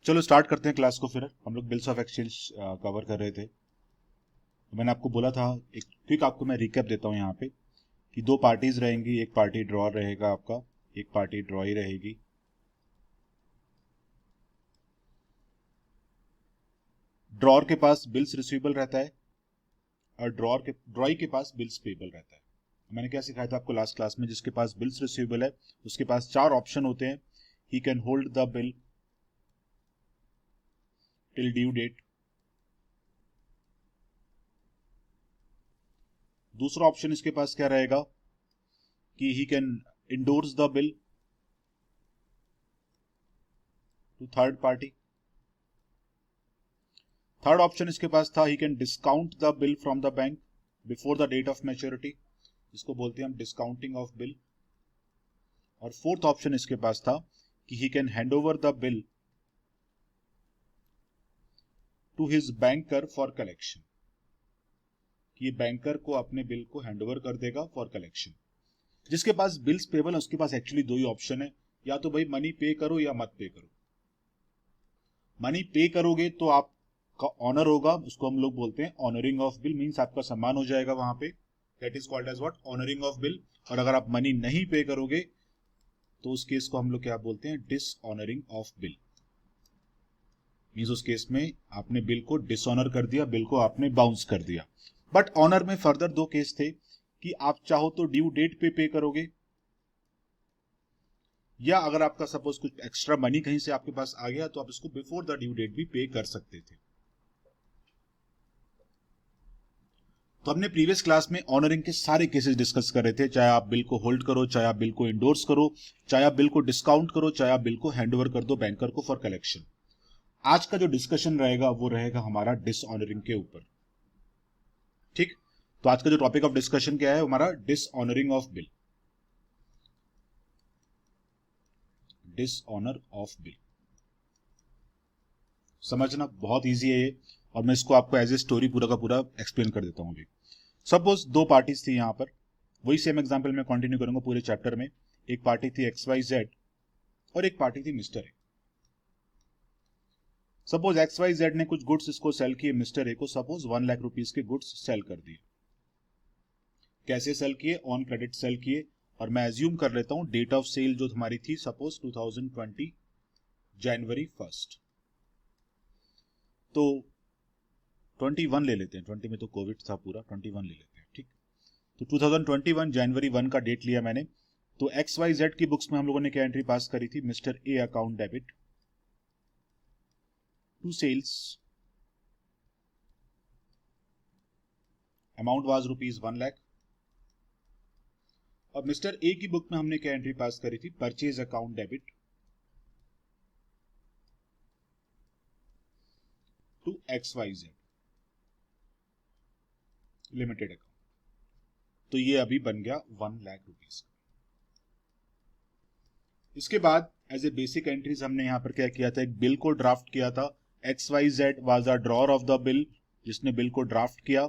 चलो स्टार्ट करते हैं क्लास को। फिर हम लोग बिल्स ऑफ एक्सचेंज कवर कर रहे थे। मैंने आपको बोला था, एक क्विक आपको मैं रिकैप देता हूँ यहाँ पे, कि दो पार्टीज रहेंगी। एक पार्टी ड्रॉ रहेगा आपका, एक पार्टी ड्रॉ ही रहेगी। ड्रॉर के पास बिल्स रिसीवेबल रहता है और ड्रॉई के पास बिल्स पेबल रहता है। मैंने क्या सिखाया था आपको लास्ट क्लास में, जिसके पास बिल्स रिसीवेबल है उसके पास चार ऑप्शन होते हैं। He can hold the bill till due date. दूसरा ऑप्शन इसके पास क्या रहेगा कि he can endorse the bill to third party. Third option इसके पास था, he can discount the bill from the bank before the date of maturity, इसको बोलते हैं हम डिस्काउंटिंग ऑफ बिल। और फोर्थ ऑप्शन इसके पास था कि he can hand over the bill to his banker for collection, कि ये बैंकर को अपने बिल को हैंड ओवर कर देगा फॉर कलेक्शन। जिसके पास बिल्स पेबल है उसके पास एक्चुअली दो ही ऑप्शन है, या तो भाई मनी पे करो या मत पे करो। मनी पे करोगे तो आपका ऑनर होगा, उसको हम लोग बोलते हैं ऑनरिंग ऑफ बिल, मींस आपका सम्मान हो जाएगा वहां पे, that is called as what, honouring of bill. और अगर आप मनी नहीं पे करोगे तो उस केस को हम लोग क्या बोलते हैं, डिसऑनरिंग ऑफ बिल। मींस उस केस में आपने बिल को डिसऑनर कर दिया, बिल को आपने बाउंस कर दिया। बट ऑनर में फर्दर दो केस थे कि आप चाहो तो ड्यू डेट पे करोगे, या अगर आपका सपोज कुछ एक्स्ट्रा मनी कहीं से आपके पास आ गया तो आप इसको बिफोर द ड्यू डेट भी पे कर सकते थे। तो हमने प्रीवियस क्लास में ऑनरिंग के सारे केसेस डिस्कस कर रहे थे, चाहे आप बिल को होल्ड करो, चाहे आप बिल को इंडोर्स करो, चाहे आप बिल को डिस्काउंट करो, चाहे आप बिल को हैंड ओवर कर दो बैंकर को फॉर कलेक्शन। आज का जो डिस्कशन रहेगा वो रहेगा हमारा डिसऑनरिंग के ऊपर। ठीक, तो आज का जो टॉपिक ऑफ डिस्कशन क्या है हमारा, dishonouring of bill. Dishonour of bill समझना बहुत इजी है ये, और मैं इसको आपको एज ए स्टोरी पूरा का पूरा एक्सप्लेन कर देता हूं अभी। सपोज दो पार्टीज थी यहां पर, वही सेम एग्जांपल मैं कंटिन्यू करूंगा पूरे चैप्टर में। एक पार्टी थी XYZ और एक पार्टी थी मिस्टर ए। सपोज XYZ ने कुछ गुड्स इसको सेल किए मिस्टर ए को, सपोज 1 लाख रुपीज के गुड्स सेल कर दिए। कैसे सेल किए, ऑन क्रेडिट सेल किए। और मैं एज्यूम कर लेता हूं डेट ऑफ सेल जो हमारी थी सपोज 2020 जनवरी 1। तो 21 ले लेते हैं, 20 में तो कोविड था पूरा, 21 ले लेते हैं। ठीक, तो 2021 जनवरी 1 का डेट लिया मैंने। तो XYZ की बुक्स में हम लोगों ने क्या एंट्री पास करी थी, mister A account debit to sales, amount was ₹1 lakh. और मिस्टर ए की बुक में हमने क्या एंट्री पास करी थी, purchase account debit to XYZ limited account. तो ये अभी बन गया 1 लाख रुपीज। इसके बाद एज ए बेसिक एंट्रीज हमने यहां पर क्या किया था, एक बिल को ड्राफ्ट किया था। XYZ was the drawer of the bill, जिसने बिल को ड्राफ्ट किया।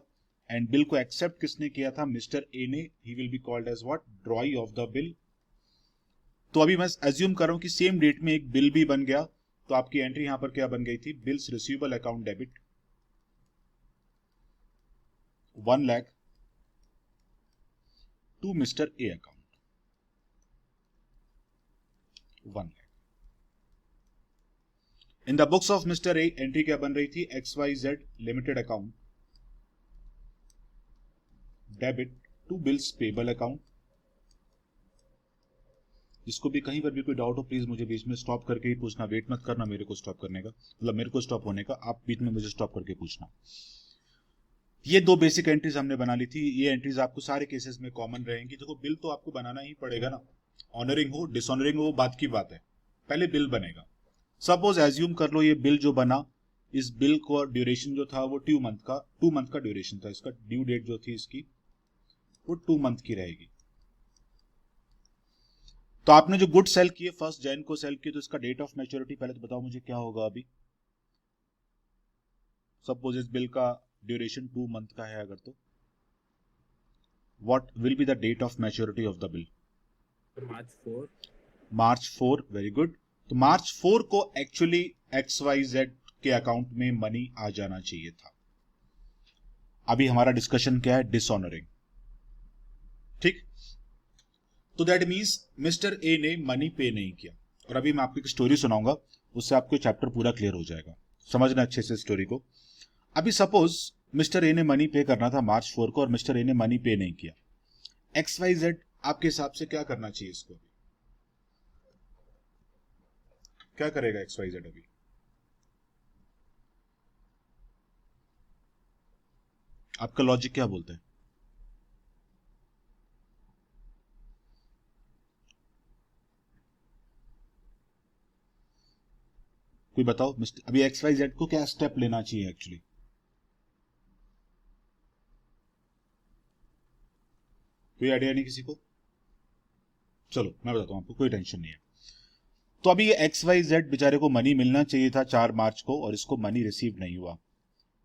एंड बिल को एक्सेप्ट किसने किया था, मिस्टर ए ने। He will be called as what, drawee of the bill. तो अभी मैं एज्यूम कर रहा हूं कि सेम डेट में एक बिल भी बन गया, तो आपकी एंट्री यहां पर क्या बन गई थी, bills receivable account debit 1 lakh to mister A account 1 lakh. In the books of mister A entry क्या बन रही थी, XYZ limited account debit to bills payable account. जिसको भी कहीं पर भी कोई डाउट हो प्लीज मुझे बीच में स्टॉप करके ही पूछना, वेट मत करना मेरे को स्टॉप करने का, मतलब मेरे को स्टॉप होने का, आप बीच में मुझे स्टॉप करके पूछना। ये दो बेसिक एंट्रीज हमने बना ली थी। ये एंट्रीज आपको सारे केसेस में कॉमन रहेंगी। देखो बिल तो आपको बनाना ही पड़ेगा ना, ऑनरिंग हो डिसऑनरिंग हो बात की बात है, पहले बिल बनेगा। सपोज एज्यूम कर लो ये बिल जो बना, इस बिल को ड्यूरेशन जो था वो 2 मंथ का ड्यूरेशन था। इसका ड्यू डेट जो थी इसकी वो 2 मंथ की रहेगी। तो आपने जो गुड सेल किए 1 जैन को सेल किए, तो इसका डेट ऑफ मैच्योरिटी पहले तो बताओ मुझे क्या होगा अभी। सपोज इस बिल का ड्यूरेशन 2 मंथ का है अगर, तो what will be the date of maturity of the bill, March 4। March 4। Very good. तो मार्च 4 को एक्चुअली XYZ के अकाउंट में मनी आ जाना चाहिए था। अभी हमारा डिस्कशन क्या है? डिसऑनरिंग। ठीक, तो दैट मीन्स मिस्टर ए ने मनी पे नहीं किया। और अभी मैं आपको एक स्टोरी सुनाऊंगा, उससे आपको चैप्टर पूरा क्लियर हो जाएगा। समझना अच्छे से स्टोरी को। अभी सपोज मिस्टर ए ने मनी पे करना था March 4 को और मिस्टर ए ने मनी पे नहीं किया। XYZ आपके हिसाब से क्या करना चाहिए इसको? क्या करेगा XYZ अभी? आपका लॉजिक क्या बोलता है? कोई बताओ मिस्टर, अभी XYZ को क्या स्टेप लेना चाहिए एक्चुअली? कोई आइडिया नहीं किसी को? चलो मैं बताता हूं आपको, कोई टेंशन नहीं है। तो अभी ये XYZ बेचारे को मनी मिलना चाहिए था 4 मार्च को और इसको मनी रिसीव नहीं हुआ।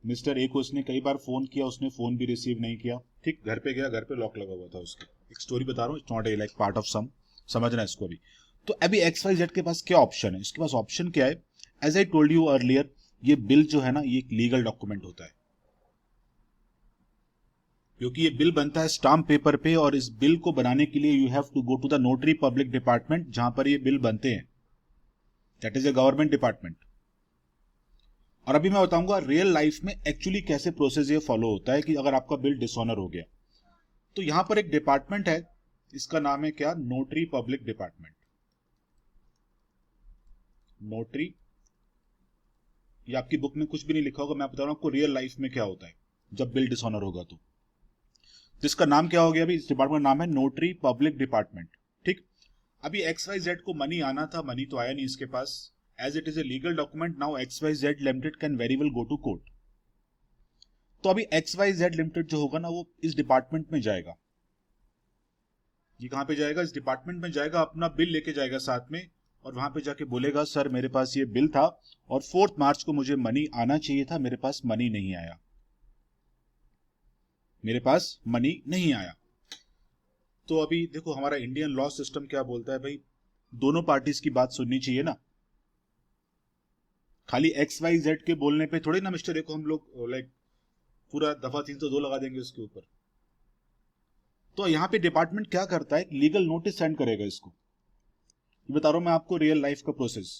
मिस्टर ए को उसने कई बार फोन किया, उसने फोन भी रिसीव नहीं किया। ठीक, घर पे गया, घर पे लॉक लगा हुआ था उसका। एक स्टोरी बता रहा हूँ, it's not a like part of some, समझना इसको अभी। तो अभी XYZ के पास क्या ऑप्शन है? इसके पास ऑप्शन क्या है? As I told you earlier, ये बिल जो है ना, ये एक लीगल डॉक्यूमेंट होता है, क्योंकि ये बिल बनता है स्टाम्प पेपर पे, और इस बिल को बनाने के लिए you have to go to the notary public department, जहां पर ये बिल बनते हैं, that is a government department. और अभी मैं बताऊंगा रियल लाइफ में एक्चुअली कैसे प्रोसेस ये फॉलो होता है कि अगर आपका बिल डिसऑनर हो गया। तो यहां पर एक डिपार्टमेंट है, इसका नाम है क्या? Notary public department. नोटरी, ये आपकी बुक में कुछ भी नहीं लिखा होगा, मैं बता रहा हूं आपको रियल लाइफ में क्या होता है जब बिल डिसऑनर होगा। तो जिसका नाम क्या हो गया? अभी इस डिपार्टमेंट का नाम है नोटरी पब्लिक डिपार्टमेंट। ठीक, अभी XYZ को मनी आना था, मनी तो आया नहीं इसके पास। As it is a legal document, now XYZ limited can very well go to court. तो अभी XYZ लिमिटेड जो होगा ना, वो इस डिपार्टमेंट में जाएगा। ये कहां पे जाएगा? इस डिपार्टमेंट में जाएगा, अपना बिल लेके जाएगा साथ में, और वहां पे जाके बोलेगा सर मेरे पास ये बिल था और 4 मार्च को मुझे मनी आना चाहिए था, मेरे पास मनी नहीं आया, मेरे पास मनी नहीं आया। तो अभी देखो हमारा इंडियन लॉ सिस्टम क्या बोलता है भाई, दोनों पार्टीज की बात सुननी चाहिए ना। खाली XYZ के बोलने पे थोड़ी ना मिस्टर ए को हम लोग लाइक पूरा दफा 302 लगा देंगे उसके ऊपर। तो यहाँ पे डिपार्टमेंट क्या करता है? लीगल नोटिस सेंड करेगा इसको। ये बता रहा हूं मैं आपको रियल लाइफ का process.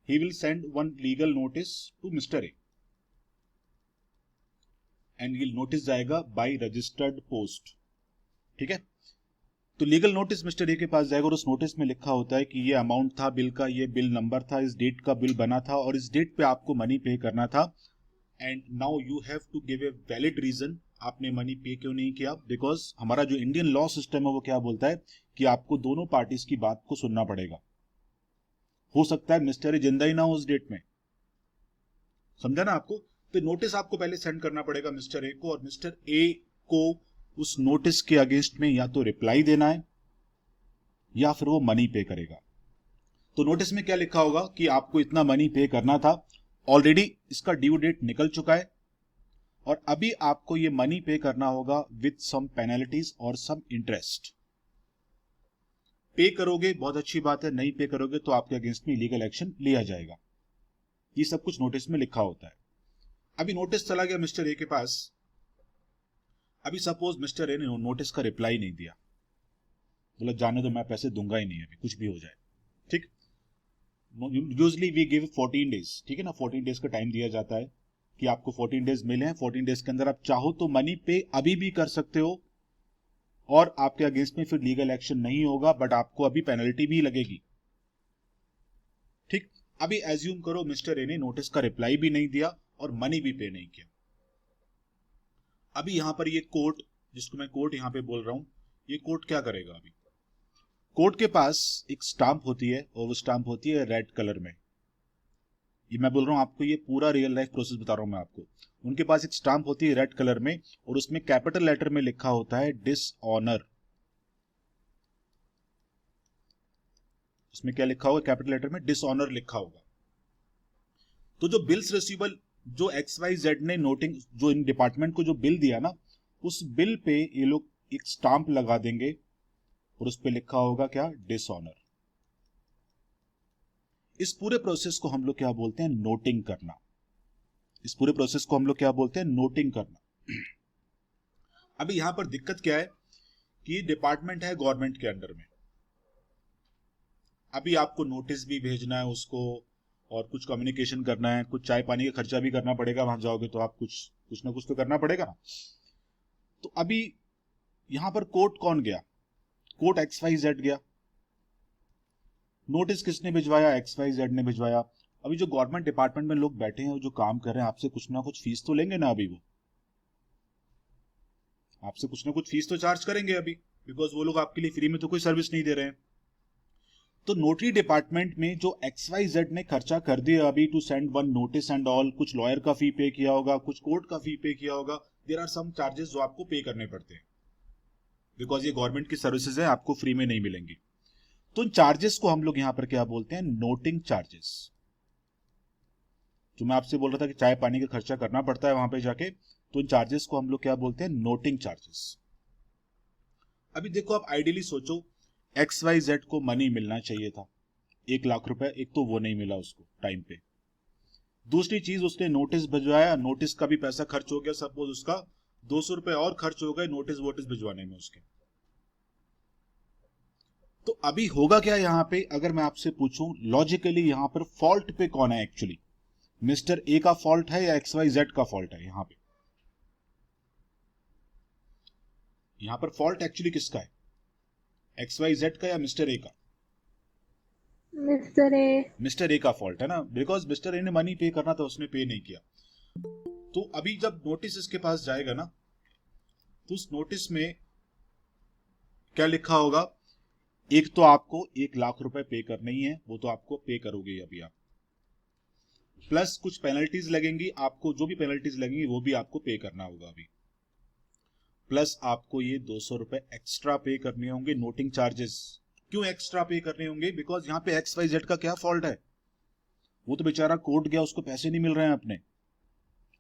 He will send one legal notice to mister A, and ये नोटिस जाएगा बाय रजिस्टर्ड पोस्ट। ठीक है, तो लीगल नोटिस मिस्टर ए के पास जाएगा और उस नोटिस में लिखा होता है कि ये अमाउंट था बिल का, ये बिल नंबर था, इस डेट का बिल बना था और इस डेट पे आपको मनी पे करना था, and now you have to give a valid reason आपने मनी पे क्यों नहीं किया। बिकॉज हमारा जो इंडियन लॉ सिस्टम है वो क्या बोलता है कि आपको दोनों पार्टीज की बात को सुनना पड़ेगा। हो सकता है मिस्टर ए जिंदा ही ना हो उस डेट में, समझा ना आपको? तो नोटिस आपको पहले सेंड करना पड़ेगा मिस्टर ए को, और मिस्टर ए को उस नोटिस के अगेंस्ट में या तो रिप्लाई देना है या फिर वो मनी पे करेगा। तो नोटिस में क्या लिखा होगा कि आपको इतना मनी पे करना था, ऑलरेडी इसका ड्यू डेट निकल चुका है, और अभी आपको ये मनी पे करना होगा विथ सम पेनल्टीज और सम इंटरेस्ट। पे करोगे बहुत अच्छी बात है, नहीं पे करोगे तो आपके अगेंस्ट में लीगल एक्शन लिया जाएगा। ये सब कुछ नोटिस में लिखा होता है। अभी नोटिस चला गया मिस्टर ए के पास। अभी सपोज मिस्टर ए ने नोटिस का रिप्लाई नहीं दिया, बोला जाने दो मैं पैसे दूंगा ही नहीं, अभी कुछ भी हो जाए। ठीक, यूजली वी गिव 14 डेज, ठीक है ना, 14 डेज का टाइम दिया जाता है कि आपको 14 डेज मिले हैं, 14 डेज के अंदर आप चाहो तो मनी पे अभी भी कर सकते हो और आपके अगेंस्ट में फिर लीगल एक्शन नहीं होगा, बट आपको अभी पेनल्टी भी लगेगी। ठीक, अभी एज्यूम करो मिस्टर ए ने नोटिस का रिप्लाई भी नहीं दिया और मनी भी पे नहीं किया। अभी यहां पर ये कोर्ट, जिसको मैं कोर्ट यहां पे बोल रहा हूं, ये कोर्ट क्या करेगा? अभी कोर्ट के पास एक स्टाम्प होती है और वो स्टाम्प होती है रेड कलर में। ये मैं बोल रहा हूं आपको, ये पूरा रियल लाइफ प्रोसेस बता रहा हूं मैं आपको। उनके पास एक स्टाम्प होती है रेड कलर में और उसमें कैपिटल लेटर में लिखा होता है डिसऑनर। उसमें क्या लिखा होगा? कैपिटल लेटर में डिसऑनर लिखा होगा। तो जो बिल्स रिसीवेबल जो XYZ ने नोटिंग जो इन डिपार्टमेंट को जो बिल दिया ना, उस बिल पे ये लोग एक स्टाम्प लगा देंगे और उस पे लिखा होगा क्या? डिसऑनर। इस पूरे प्रोसेस को हम लोग क्या बोलते हैं, नोटिंग करना। इस पूरे प्रोसेस को हम लोग क्या बोलते हैं, नोटिंग करना। अभी यहां पर दिक्कत क्या है कि डिपार्टमेंट है गवर्नमेंट के अंडर में। अभी आपको नोटिस भी भेजना है उसको, और कुछ कम्युनिकेशन करना है, कुछ चाय पानी का खर्चा भी करना पड़ेगा, वहां जाओगे तो आप कुछ ना कुछ तो करना पड़ेगा ना। तो अभी यहां पर कोर्ट कौन गया, कोर्ट XYZ गया। नोटिस किसने भिजवाया, XYZ ने भिजवाया। अभी जो गवर्नमेंट डिपार्टमेंट में लोग बैठे हैं, जो काम कर रहे हैं, आपसे कुछ ना कुछ फीस तो लेंगे ना। अभी वो आपसे कुछ ना कुछ फीस तो चार्ज करेंगे अभी, बिकॉज वो लोग आपके लिए फ्री में तो कोई सर्विस नहीं दे रहे हैं। तो नोटरी डिपार्टमेंट में जो XYZ ने खर्चा कर दिया अभी to send one notice and all, कुछ लॉयर का फी पे किया होगा, कुछ कोर्ट का फी पे किया होगा, देयर आर सम चार्जेस जो आपको पे करने पड़ते हैं, बिकॉज ये गवर्नमेंट की सर्विसेज है, आपको फ्री में नहीं मिलेंगी। तो उन चार्जेस को हम लोग यहां पर क्या बोलते हैं, नोटिंग चार्जेस। जो मैं आपसे बोल रहा था कि चाय पानी का खर्चा करना पड़ता है वहां पे जाके, तो उन चार्जेस को हम लोग क्या बोलते हैं, नोटिंग चार्जेस। अभी देखो, आप आइडियली सोचो, XYZ को मनी मिलना चाहिए था 1 लाख रुपए, एक तो वो नहीं मिला उसको टाइम पे। दूसरी चीज, उसने नोटिस भिजवाया, नोटिस का भी पैसा खर्च हो गया, सपोज उसका 200 रुपए और खर्च हो गए नोटिस वोटिस भिजवाने में उसके। तो अभी होगा क्या यहां पे, अगर मैं आपसे पूछूं लॉजिकली, यहां पर फॉल्ट पे कौन है एक्चुअली, मिस्टर ए का फॉल्ट है या XYZ का फॉल्ट है। यहां पे यहां पर फॉल्ट एक्चुअली किसका है, XYZ का या मिस्टर ए का। मिस्टर ए का फॉल्ट है ना, बिकॉज मिस्टर ए ने मनी पे करना था, उसने पे नहीं किया। तो अभी जब नोटिस इसके पास जाएगा ना, तो उस नोटिस में क्या लिखा होगा, एक तो आपको 1 लाख रुपए पे करने ही है, वो तो आपको पे करोगे अभी आप, प्लस कुछ पेनल्टीज लगेंगी आपको, जो भी पेनल्टीज लगेंगी वो भी आपको पे करना होगा अभी, प्लस आपको ये 200 रुपए एक्स्ट्रा पे करने होंगे, नोटिंग चार्जेस। क्यों एक्स्ट्रा पे करने होंगे, बिकॉज यहाँ पे XYZ का क्या फॉल्ट है, वो तो बेचारा कोर्ट गया, उसको पैसे नहीं मिल रहे हैं अपने,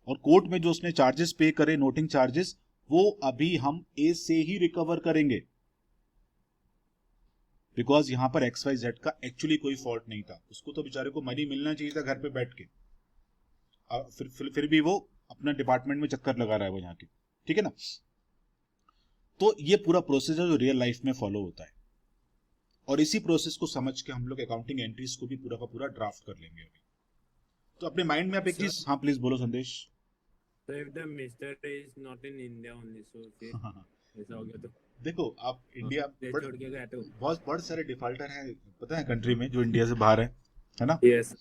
और कोर्ट में जो उसने चार्जेस पे करे, नोटिंग चार्जेस, वो अभी हम ए से ही रिकवर करेंगे, बिकॉज यहां पर XYZ का एक्चुअली कोई फॉल्ट नहीं था, उसको तो बेचारे को मनी मिलना चाहिए था घर पे बैठ के। फिर भी वो अपना डिपार्टमेंट में चक्कर लगा रहा है वो यहाँ के, ठीक है ना। तो ये पूरा प्रोसेस है जो रियल लाइफ में फॉलो होता है, और इसी प्रोसेस को समझ के हम लोग अकाउंटिंग एंट्रीज को भी पूरा का पूरा ड्राफ्ट कर लेंगे अभी। तो अपने माइंड में आप एक चीज, हाँ प्लीज बोलो संदेश। So if the Mr. is not in India only, so फिर ऐसा हो गया तो देखो, आप इंडिया छोड़ के गया तो बहुत सारे डिफॉल्टर हैं पता है कंट्री में, जो इंडिया से बाहर है ना। yes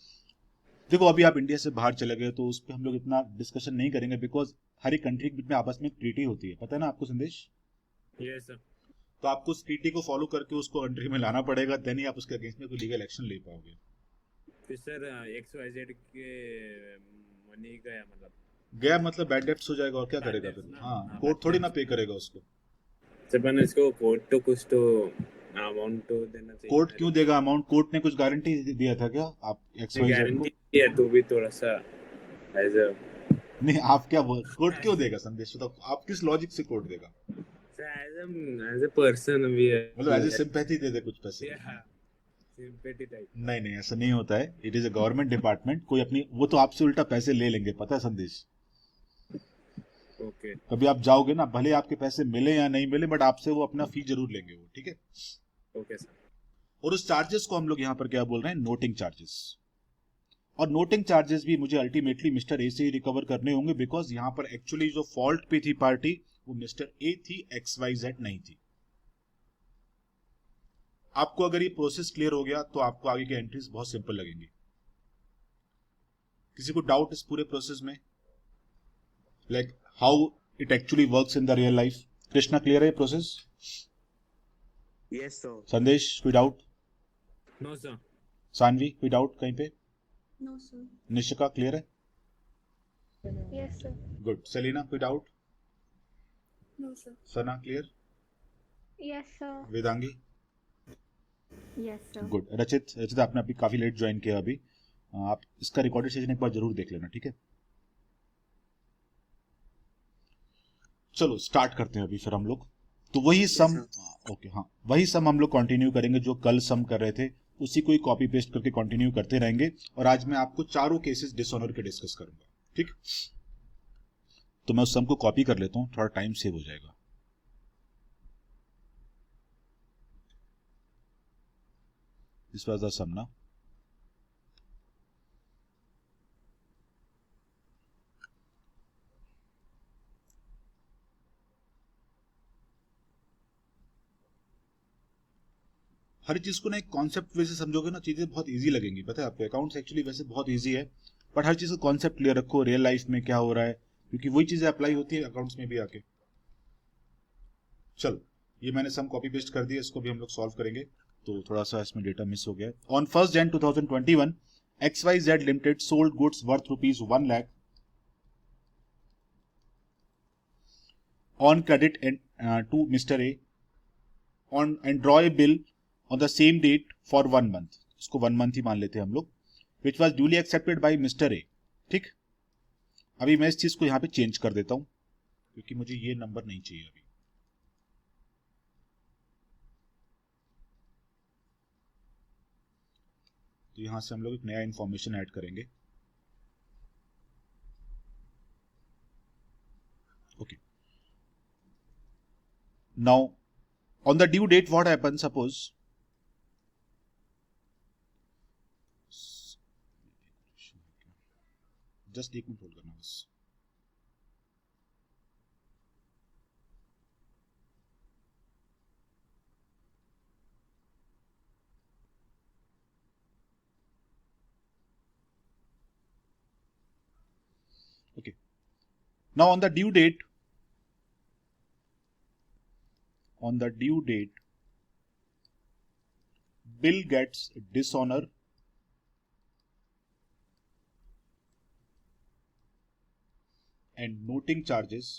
देखो, अभी आप इंडिया से बाहर चले गए तो उस पर हम लोग इतना डिस्कशन नहीं करेंगे, बिकॉज हर एक कंट्री के बीच में आपस में ट्रीटी होती है, पता है ना आपको संदेश। yes sir तो आपको उस ट्रीटी को फॉलो करके उसको कंट्री में लाना पड़ेगा, देन ही आप उसके अगेंस्ट में कोई लीगल एक्शन ले पाओगे। फिर सर XYZ के मनी गया मतलब बैड डेब्ट्स हो जाएगा, और क्या करेगा फिर। हाँ, कोर्ट थोड़ी ना पे करेगा उसको। सर इसको कोर्ट तो कुछ तो अमाउंट तो देना चाहिए। कोर्ट क्यों देगा अमाउंट, कोर्ट ने कुछ गारंटी दिया था क्या आप XYZ को? दिया तो भी थोड़ा सा एज अ नहीं, आप क्या बोल, कोर्ट क्यों देगा संदेश, तो आप किस लॉजिक से कोर्ट देगा? एज अ पर्सन भी मतलब एज ए सिंपैथी दे दे कुछ पैसे। Sympathy type. नहीं, ऐसा नहीं होता है, it is a government department, कोई अपनी, वो तो आपसे उल्टा पैसे ले लेंगे, पता है संदेश। ओके कभी आप जाओगे ना, भले आपके पैसे मिले या नहीं मिले, बट आपसे वो अपना फी जरूर लेंगे वो, ठीक है। Okay sir. और उस चार्जेस को हम लोग यहाँ पर क्या बोल रहे हैं, नोटिंग चार्जेस। और नोटिंग चार्जेस भी मुझे अल्टीमेटली मिस्टर ए से ही रिकवर करने होंगे, बिकॉज यहाँ पर एक्चुअली जो फॉल्ट पे थी पार्टी, वो मिस्टर ए थी, XYZ नहीं थी। आपको अगर ये प्रोसेस क्लियर हो गया तो आपको आगे की एंट्रीज बहुत सिंपल लगेंगी। किसी को डाउट इस पूरे प्रोसेस में, like how it actually works in the real life? Krishna, clear है ये प्रोसेस? Yes sir. संदेश, कोई डाउट? No sir. सानवी, कोई डाउट कहीं पे? No sir. निशिका, क्लियर है? Yes sir. गुड। सेलिना, कोई doubt? No sir. Sana, clear? Yes sir. Vedangi? Yes sir. Good. Rachit आपने अभी काफी लेट ज्वाइन किया, अभी आप इसका रिकॉर्डेड सेशन एक बार जरूर देख लेना, ठीक है। चलो स्टार्ट करते हैं अभी फिर हम लोग। तो वही सम, ओके हाँ, वही सम हम लोग कंटिन्यू करेंगे जो कल सम कर रहे थे, उसी को ही कॉपी पेस्ट करके कंटिन्यू करते रहेंगे। और आज मैं आपको चारों केसेस डिसऑनर के डिस्कस करूंगा, ठीक। तो मैं उस सम को कॉपी कर लेता हूं, थोड़ा टाइम सेव हो जाएगा। दिस वाज द सम ना। हर चीज को ना एक कॉन्सेप्ट वैसे समझोगे ना, चीजें बहुत इजी लगेंगी। पता है आपको, अकाउंट्स एक्चुअली वैसे बहुत इजी है, बट हर चीज का कॉन्सेप्ट क्लियर रखो, रियल लाइफ में क्या हो रहा है, क्योंकि वही चीजें अप्लाई होती है अकाउंट्स में भी आके। चल, ये मैंने सम कॉपी पेस्ट कर दिया, इसको भी हम लोग सॉल्व करेंगे। तो थोड़ा सा इसमें डेटा मिस हो गया। On 1 Jan 2021 XYZ limited sold goods worth ₹1 lakh on credit to Mr. A on and draw a bill on the same date for 1 month। इसको 1 month ही मान लेते हैं हम लोग। which was duly accepted by Mr. A। ठीक, अभी मैं इस चीज को यहां पे चेंज कर देता हूं, क्योंकि मुझे ये नंबर नहीं चाहिए अभी। तो यहां से हम लोग एक नया इंफॉर्मेशन ऐड करेंगे। Okay, now on the due date what happens, suppose just एक मिनट होल्ड करना बस। okay, now on the due date bill gets dishonor and noting charges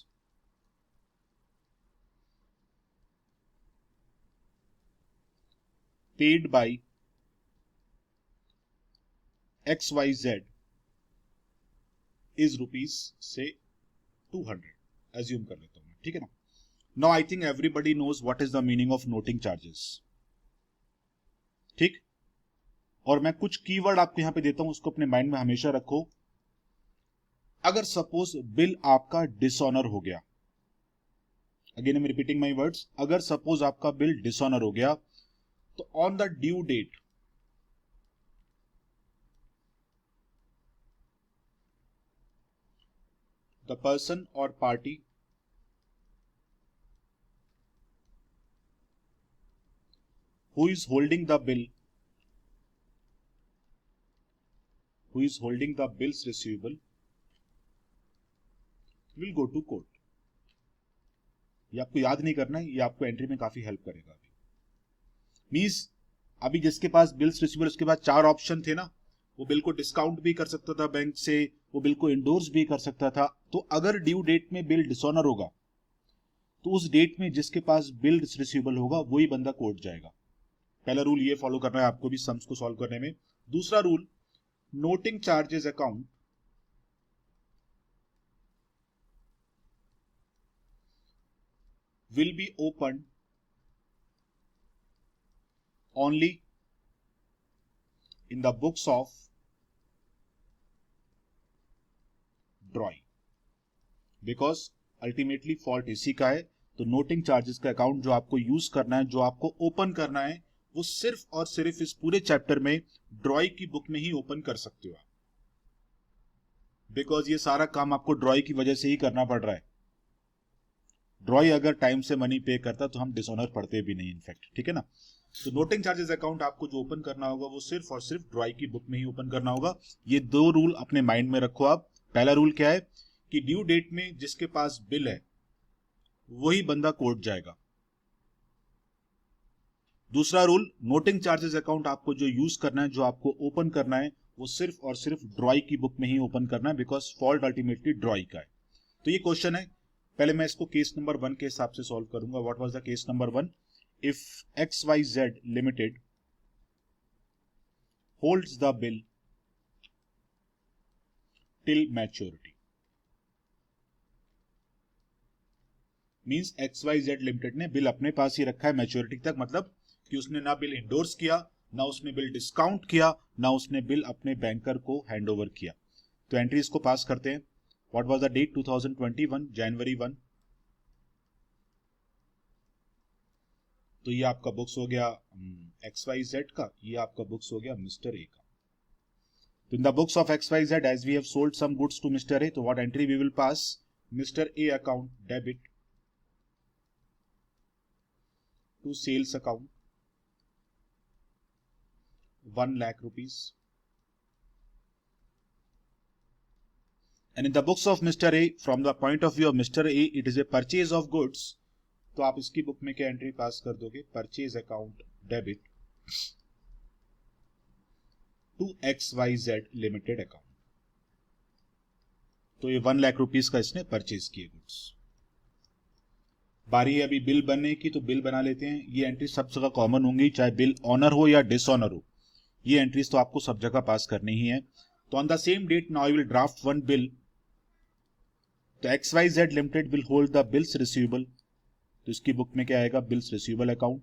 paid by XYZ is rupees say 200, assume कर लेता हूं मैं, ठीक है ना। Now I think everybody knows what is the meaning of noting charges, ठीक। और मैं कुछ कीवर्ड आपको यहां पे देता हूं, उसको अपने माइंड में हमेशा रखो। अगर सपोज बिल आपका डिसऑनर हो गया, again I am repeating my words, अगर सपोज आपका बिल डिसऑनर हो गया, तो on the due date the person और party who is holding the bills receivable will go to court। ये आपको याद नहीं करना है, ये आपको एंट्री में काफी हेल्प करेगा। अभी मींस अभी जिसके पास बिल्स रिसीवेबल, उसके बाद 4 ऑप्शन थे ना, वो बिल को डिस्काउंट भी कर सकता था बैंक से, वो बिल को इंडोर्स भी कर सकता था। तो अगर ड्यू डेट में बिल डिसऑनर होगा, तो उस डेट में जिसके पास बिल रिसीवेबल होगा वही बंदा कोर्ट जाएगा। पहला रूल ये फॉलो करना है आपको भी सम्स को सॉल्व करने में। दूसरा rule, noting charges account will be opened only in the books of drawing, because ultimately fault इसी का है। तो नोटिंग चार्जेस का अकाउंट जो आपको यूज करना है, जो आपको ओपन करना है, वो सिर्फ और सिर्फ इस पूरे चैप्टर में ड्रॉई की बुक में ही ओपन कर सकते हो आप, बिकॉज ये सारा काम आपको ड्रॉई की वजह से ही करना पड़ रहा है। ड्रॉई अगर टाइम से मनी पे करता तो हम डिसऑनर पढ़ते भी नहीं इनफैक्ट, ठीक है ना। तो नोटिंग चार्जेस अकाउंट आपको जो ओपन करना होगा वो सिर्फ और सिर्फ ड्रॉई की बुक में ही ओपन करना होगा। ये 2 रूल अपने माइंड में रखो आप। पहला रूल क्या है कि ड्यू डेट में जिसके पास बिल है वही बंदा कोर्ट जाएगा। दूसरा रूल, नोटिंग चार्जेस अकाउंट आपको जो यूज करना है, जो आपको ओपन करना है, वो सिर्फ और सिर्फ ड्रॉई की बुक में ही ओपन करना है, बिकॉज फॉल्ट अल्टीमेटली ड्रॉई का है। तो ये क्वेश्चन है, पहले मैं इसको केस नंबर 1 के हिसाब से सॉल्व करूंगा। What was the case number 1? If XYZ limited holds the bill till maturity, means XYZ limited ने बिल अपने पास ही रखा है मैच्योरिटी तक, मतलब कि उसने ना बिल इंडोर्स किया, ना उसने बिल डिस्काउंट किया, ना उसने बिल अपने बैंकर को हैंड ओवर किया। तो एंट्रीज को पास करते हैं। What was the date? 2021 जनवरी 1। तो ये आपका बुक्स हो गया XYZ का, ये आपका बुक्स हो गया मिस्टर ए का। तो in the books of XYZ as we have sold some goods to mister A, तो what entry we will pass? Mister A account debit to sales account 1 lakh rupees. And in the books of Mr. A, from the point of view of Mr. A, it is a purchase of goods. तो आप इसकी book में क्या entry pass कर दोगे? Purchase account debit to XYZ limited account. तो ये 1 lakh rupees का इसने परचेज किए गुड्स। बारी है अभी बिल बनने की, तो बिल बना लेते हैं। ये एंट्री सब जगह कॉमन होंगी, चाहे बिल ऑनर हो या डिसऑनर हो, ये एंट्रीज तो आपको सब जगह पास करनी ही है। तो on the same date now I will draft one bill. तो XYZ लिमिटेड will hold the bills receivable. तो इसकी बुक में क्या आएगा? Bills receivable account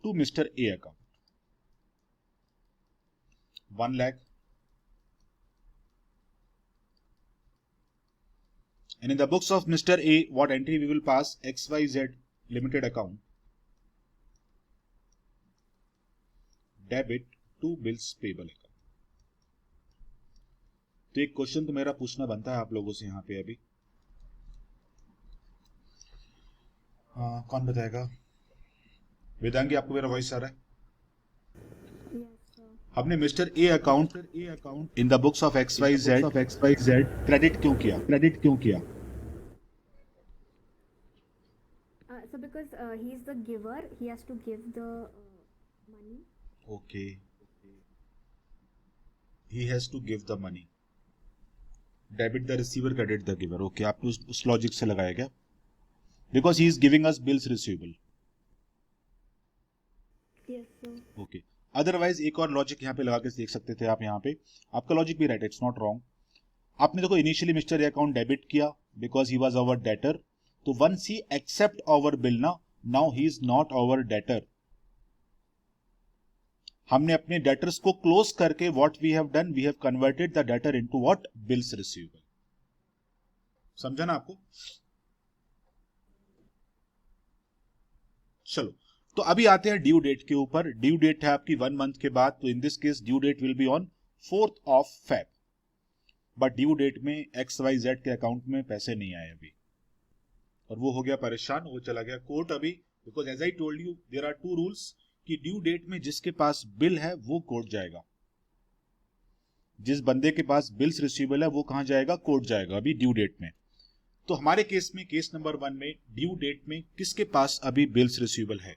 to mister A account 1 lakh। And in the books of Mr. A, what entry we will pass? XYZ limited account debit to bills payable account। तो एक question तो मेरा पूछना बनता है आप लोगों से यहाँ पे अभी। कौन बताएगा? वेदांगी, आपको मेरा वॉइस आ रहा है? Yes, sir. हमने mister A account in the books of XYZ credit क्यों किया? So because he is the giver, he has to give the money. Okay, he has to give the money. Debit the receiver, credit the giver. Okay, आपने उस logic से लगाया क्या? Because he is giving us bills receivable. Yes, sir. Okay, otherwise एक और logic यहाँ पे लगा के देख सकते थे आप। यहाँ पे आपका लॉजिक भी राइट है, इट्स नॉट रॉन्ग। आपने देखो initially mister A account debit किया because he was our debtor. तो once he accept our bill ना, now he is not our debtor. हमने अपने डेटर्स को क्लोज करके what we have done, we have converted the debtor into what? Bills receivable. समझा ना आपको? चलो, तो अभी आते हैं ड्यू डेट के ऊपर। ड्यू डेट है आपकी 1 मंथ के बाद। तो in this case due date will be on 4th of Feb। But due date में XYZ के अकाउंट में पैसे नहीं आए अभी, और वो हो गया परेशान, वो चला गया कोर्ट अभी। Because as I told you there are 2 rules कि ड्यू डेट में जिसके पास बिल है वो कोर्ट जाएगा, जिस बंदे के पास बिल्स रिसीवेबल है वो कहां जाएगा? कोर्ट जाएगा अभी ड्यू डेट में। तो हमारे केस में, केस नंबर 1 में ड्यू डेट में किसके पास अभी बिल्स रिसीवेबल है?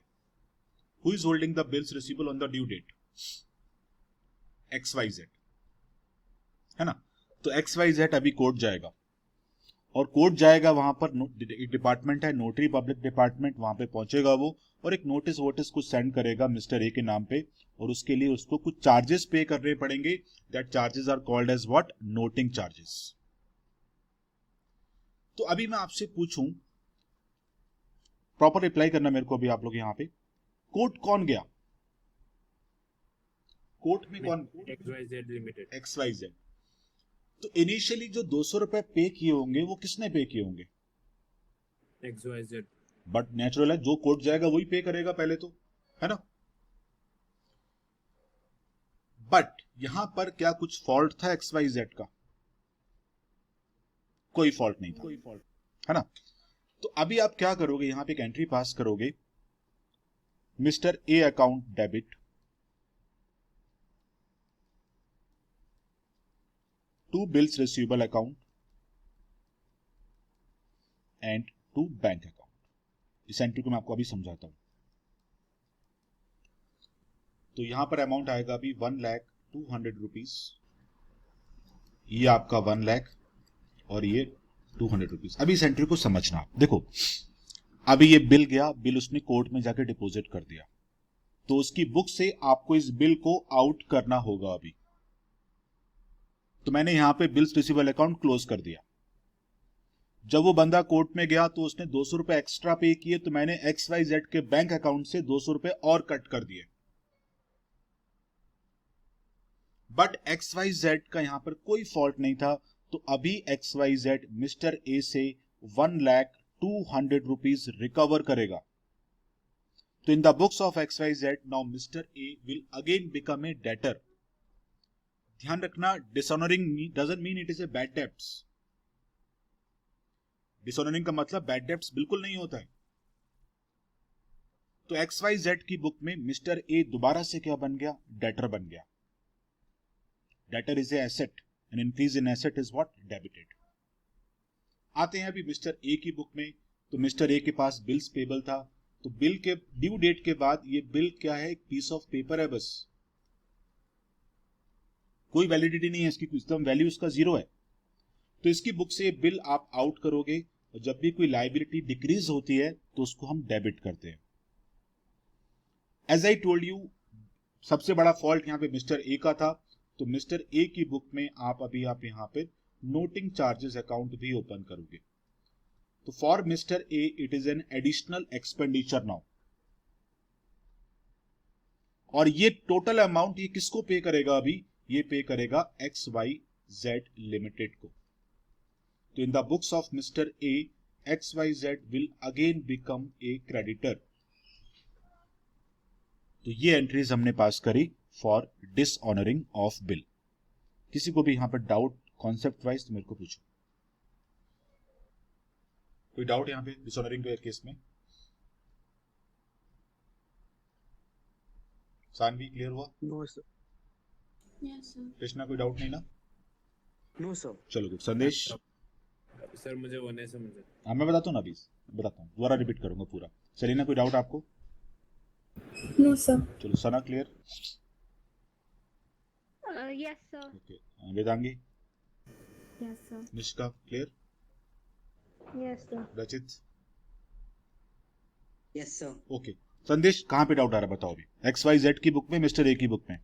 Who is holding the bills receivable on the due date? XYZ, है ना? तो XYZ अभी कोर्ट जाएगा, और कोर्ट जाएगा वहां पर एक डिपार्टमेंट है, नोटरी पब्लिक डिपार्टमेंट, वहां पे पहुंचेगा वो, और एक नोटिस वोटिस कुछ सेंड करेगा मिस्टर ए के नाम पे, और उसके लिए उसको कुछ चार्जेस पे करने पड़ेंगे। That charges are called as what? Noting charges. तो अभी मैं आपसे पूछूं, प्रॉपर रिप्लाई करना मेरे को अभी आप लोग। यहां पे कोर्ट कौन गया? कोर्ट में कौन? XYZ limited. XYZ। तो इनिशियली जो 200 रुपए पे किए होंगे वो किसने पे किए होंगे? XYZ। बट नेचुरल है, जो कोर्ट जाएगा वही पे करेगा पहले तो, है ना? बट यहां पर क्या कुछ फॉल्ट था XYZ का? कोई फॉल्ट नहीं था, है ना? तो अभी आप क्या करोगे? यहां पे एक एंट्री पास करोगे, mister A account debit to bills receivable account and to bank account. इस एंट्री को मैं आपको अभी समझाता हूं। तो यहां पर अमाउंट आएगा अभी 1,02,100 रुपीज। ये आपका 1 लाख और ये 200 रुपीज। अभी इस एंट्री को समझना आप। देखो, अभी ये बिल गया, बिल उसने कोर्ट में जाके डिपॉजिट कर दिया, तो उसकी बुक से आपको इस बिल को आउट करना होगा अभी। तो मैंने यहां पे बिल्स रिसीवेबल अकाउंट क्लोज कर दिया। जब वो बंदा कोर्ट में गया तो उसने 200 रुपए एक्स्ट्रा पे किए, तो मैंने XYZ के बैंक अकाउंट से 200 रुपए और कट कर दिए। बट XYZ का यहां पर कोई फॉल्ट नहीं था, तो अभी XYZ मिस्टर ए से 1,02,000 रुपीज रिकवर करेगा। तो in the books of XYZ now mister A will again become a debtor. ध्यान रखना, dishonouring doesn't mean it is a bad debts. Dishonouring का मतलब बैड डेब्ट्स बिल्कुल नहीं होता है। तो XYZ की बुक में मिस्टर ए दोबारा से क्या बन गया? डेटर बन गया। Debtor is a asset, an increase in asset is what? Debited. आते हैं अभी मिस्टर ए की बुक में। तो मिस्टर ए के पास बिल्स पेबल था, तो बिल के ड्यू डेट के बाद ये बिल क्या है? एक पीस ऑफ पेपर है बस, कोई वैलिडिटी नहीं है इसकी, एकदम वैल्यू उसका जीरो है। तो इसकी बुक से बिल आप आउट करोगे, और जब भी कोई लायबिलिटी डिक्रीज होती है तो उसको हम डेबिट करते हैं। एज आई टोल्ड यू, सबसे बड़ा फॉल्ट यहां पे मिस्टर ए का था, तो मिस्टर ए की बुक में आप यहां पे नोटिंग चार्जेस अकाउंट भी ओपन करोगे। तो for mister A it is an additional expenditure now, और ये टोटल अमाउंट ये किसको पे करेगा? अभी ये पे करेगा XYZ लिमिटेड को। तो in the books of mister A XYZ will again become A creditor. तो ये एंट्रीज हमने पास करी फॉर डिसऑनरिंग ऑफ बिल। किसी को भी यहां पर डाउट कॉन्सेप्ट वाइज तो मेरे को पूछो। कोई डाउट यहां पे डिसऑनरिंग के केस में? सानवी क्लियर हुआ? No sir. Yes, sir. Krishna कोई डाउट नहीं ना? No sir. चलो गुड। संदेश? सर मुझे वो नहीं समझा। हाँ मैं बताता हूँ ना, अभी बताता हूँ, दोबारा रिपीट करूंगा पूरा। सलीना कोई डाउट आपको? No, sir. चलो Sana clear? Yes, sir. Okay. Vedangi? Yes, sir. Nishka clear? Yes, sir. Rachit? Yes sir. Okay. Sandesh कहाँ पे डाउट आ रहा है बताओ अभी? XYZ की बुक में, मिस्टर ए की बुक में?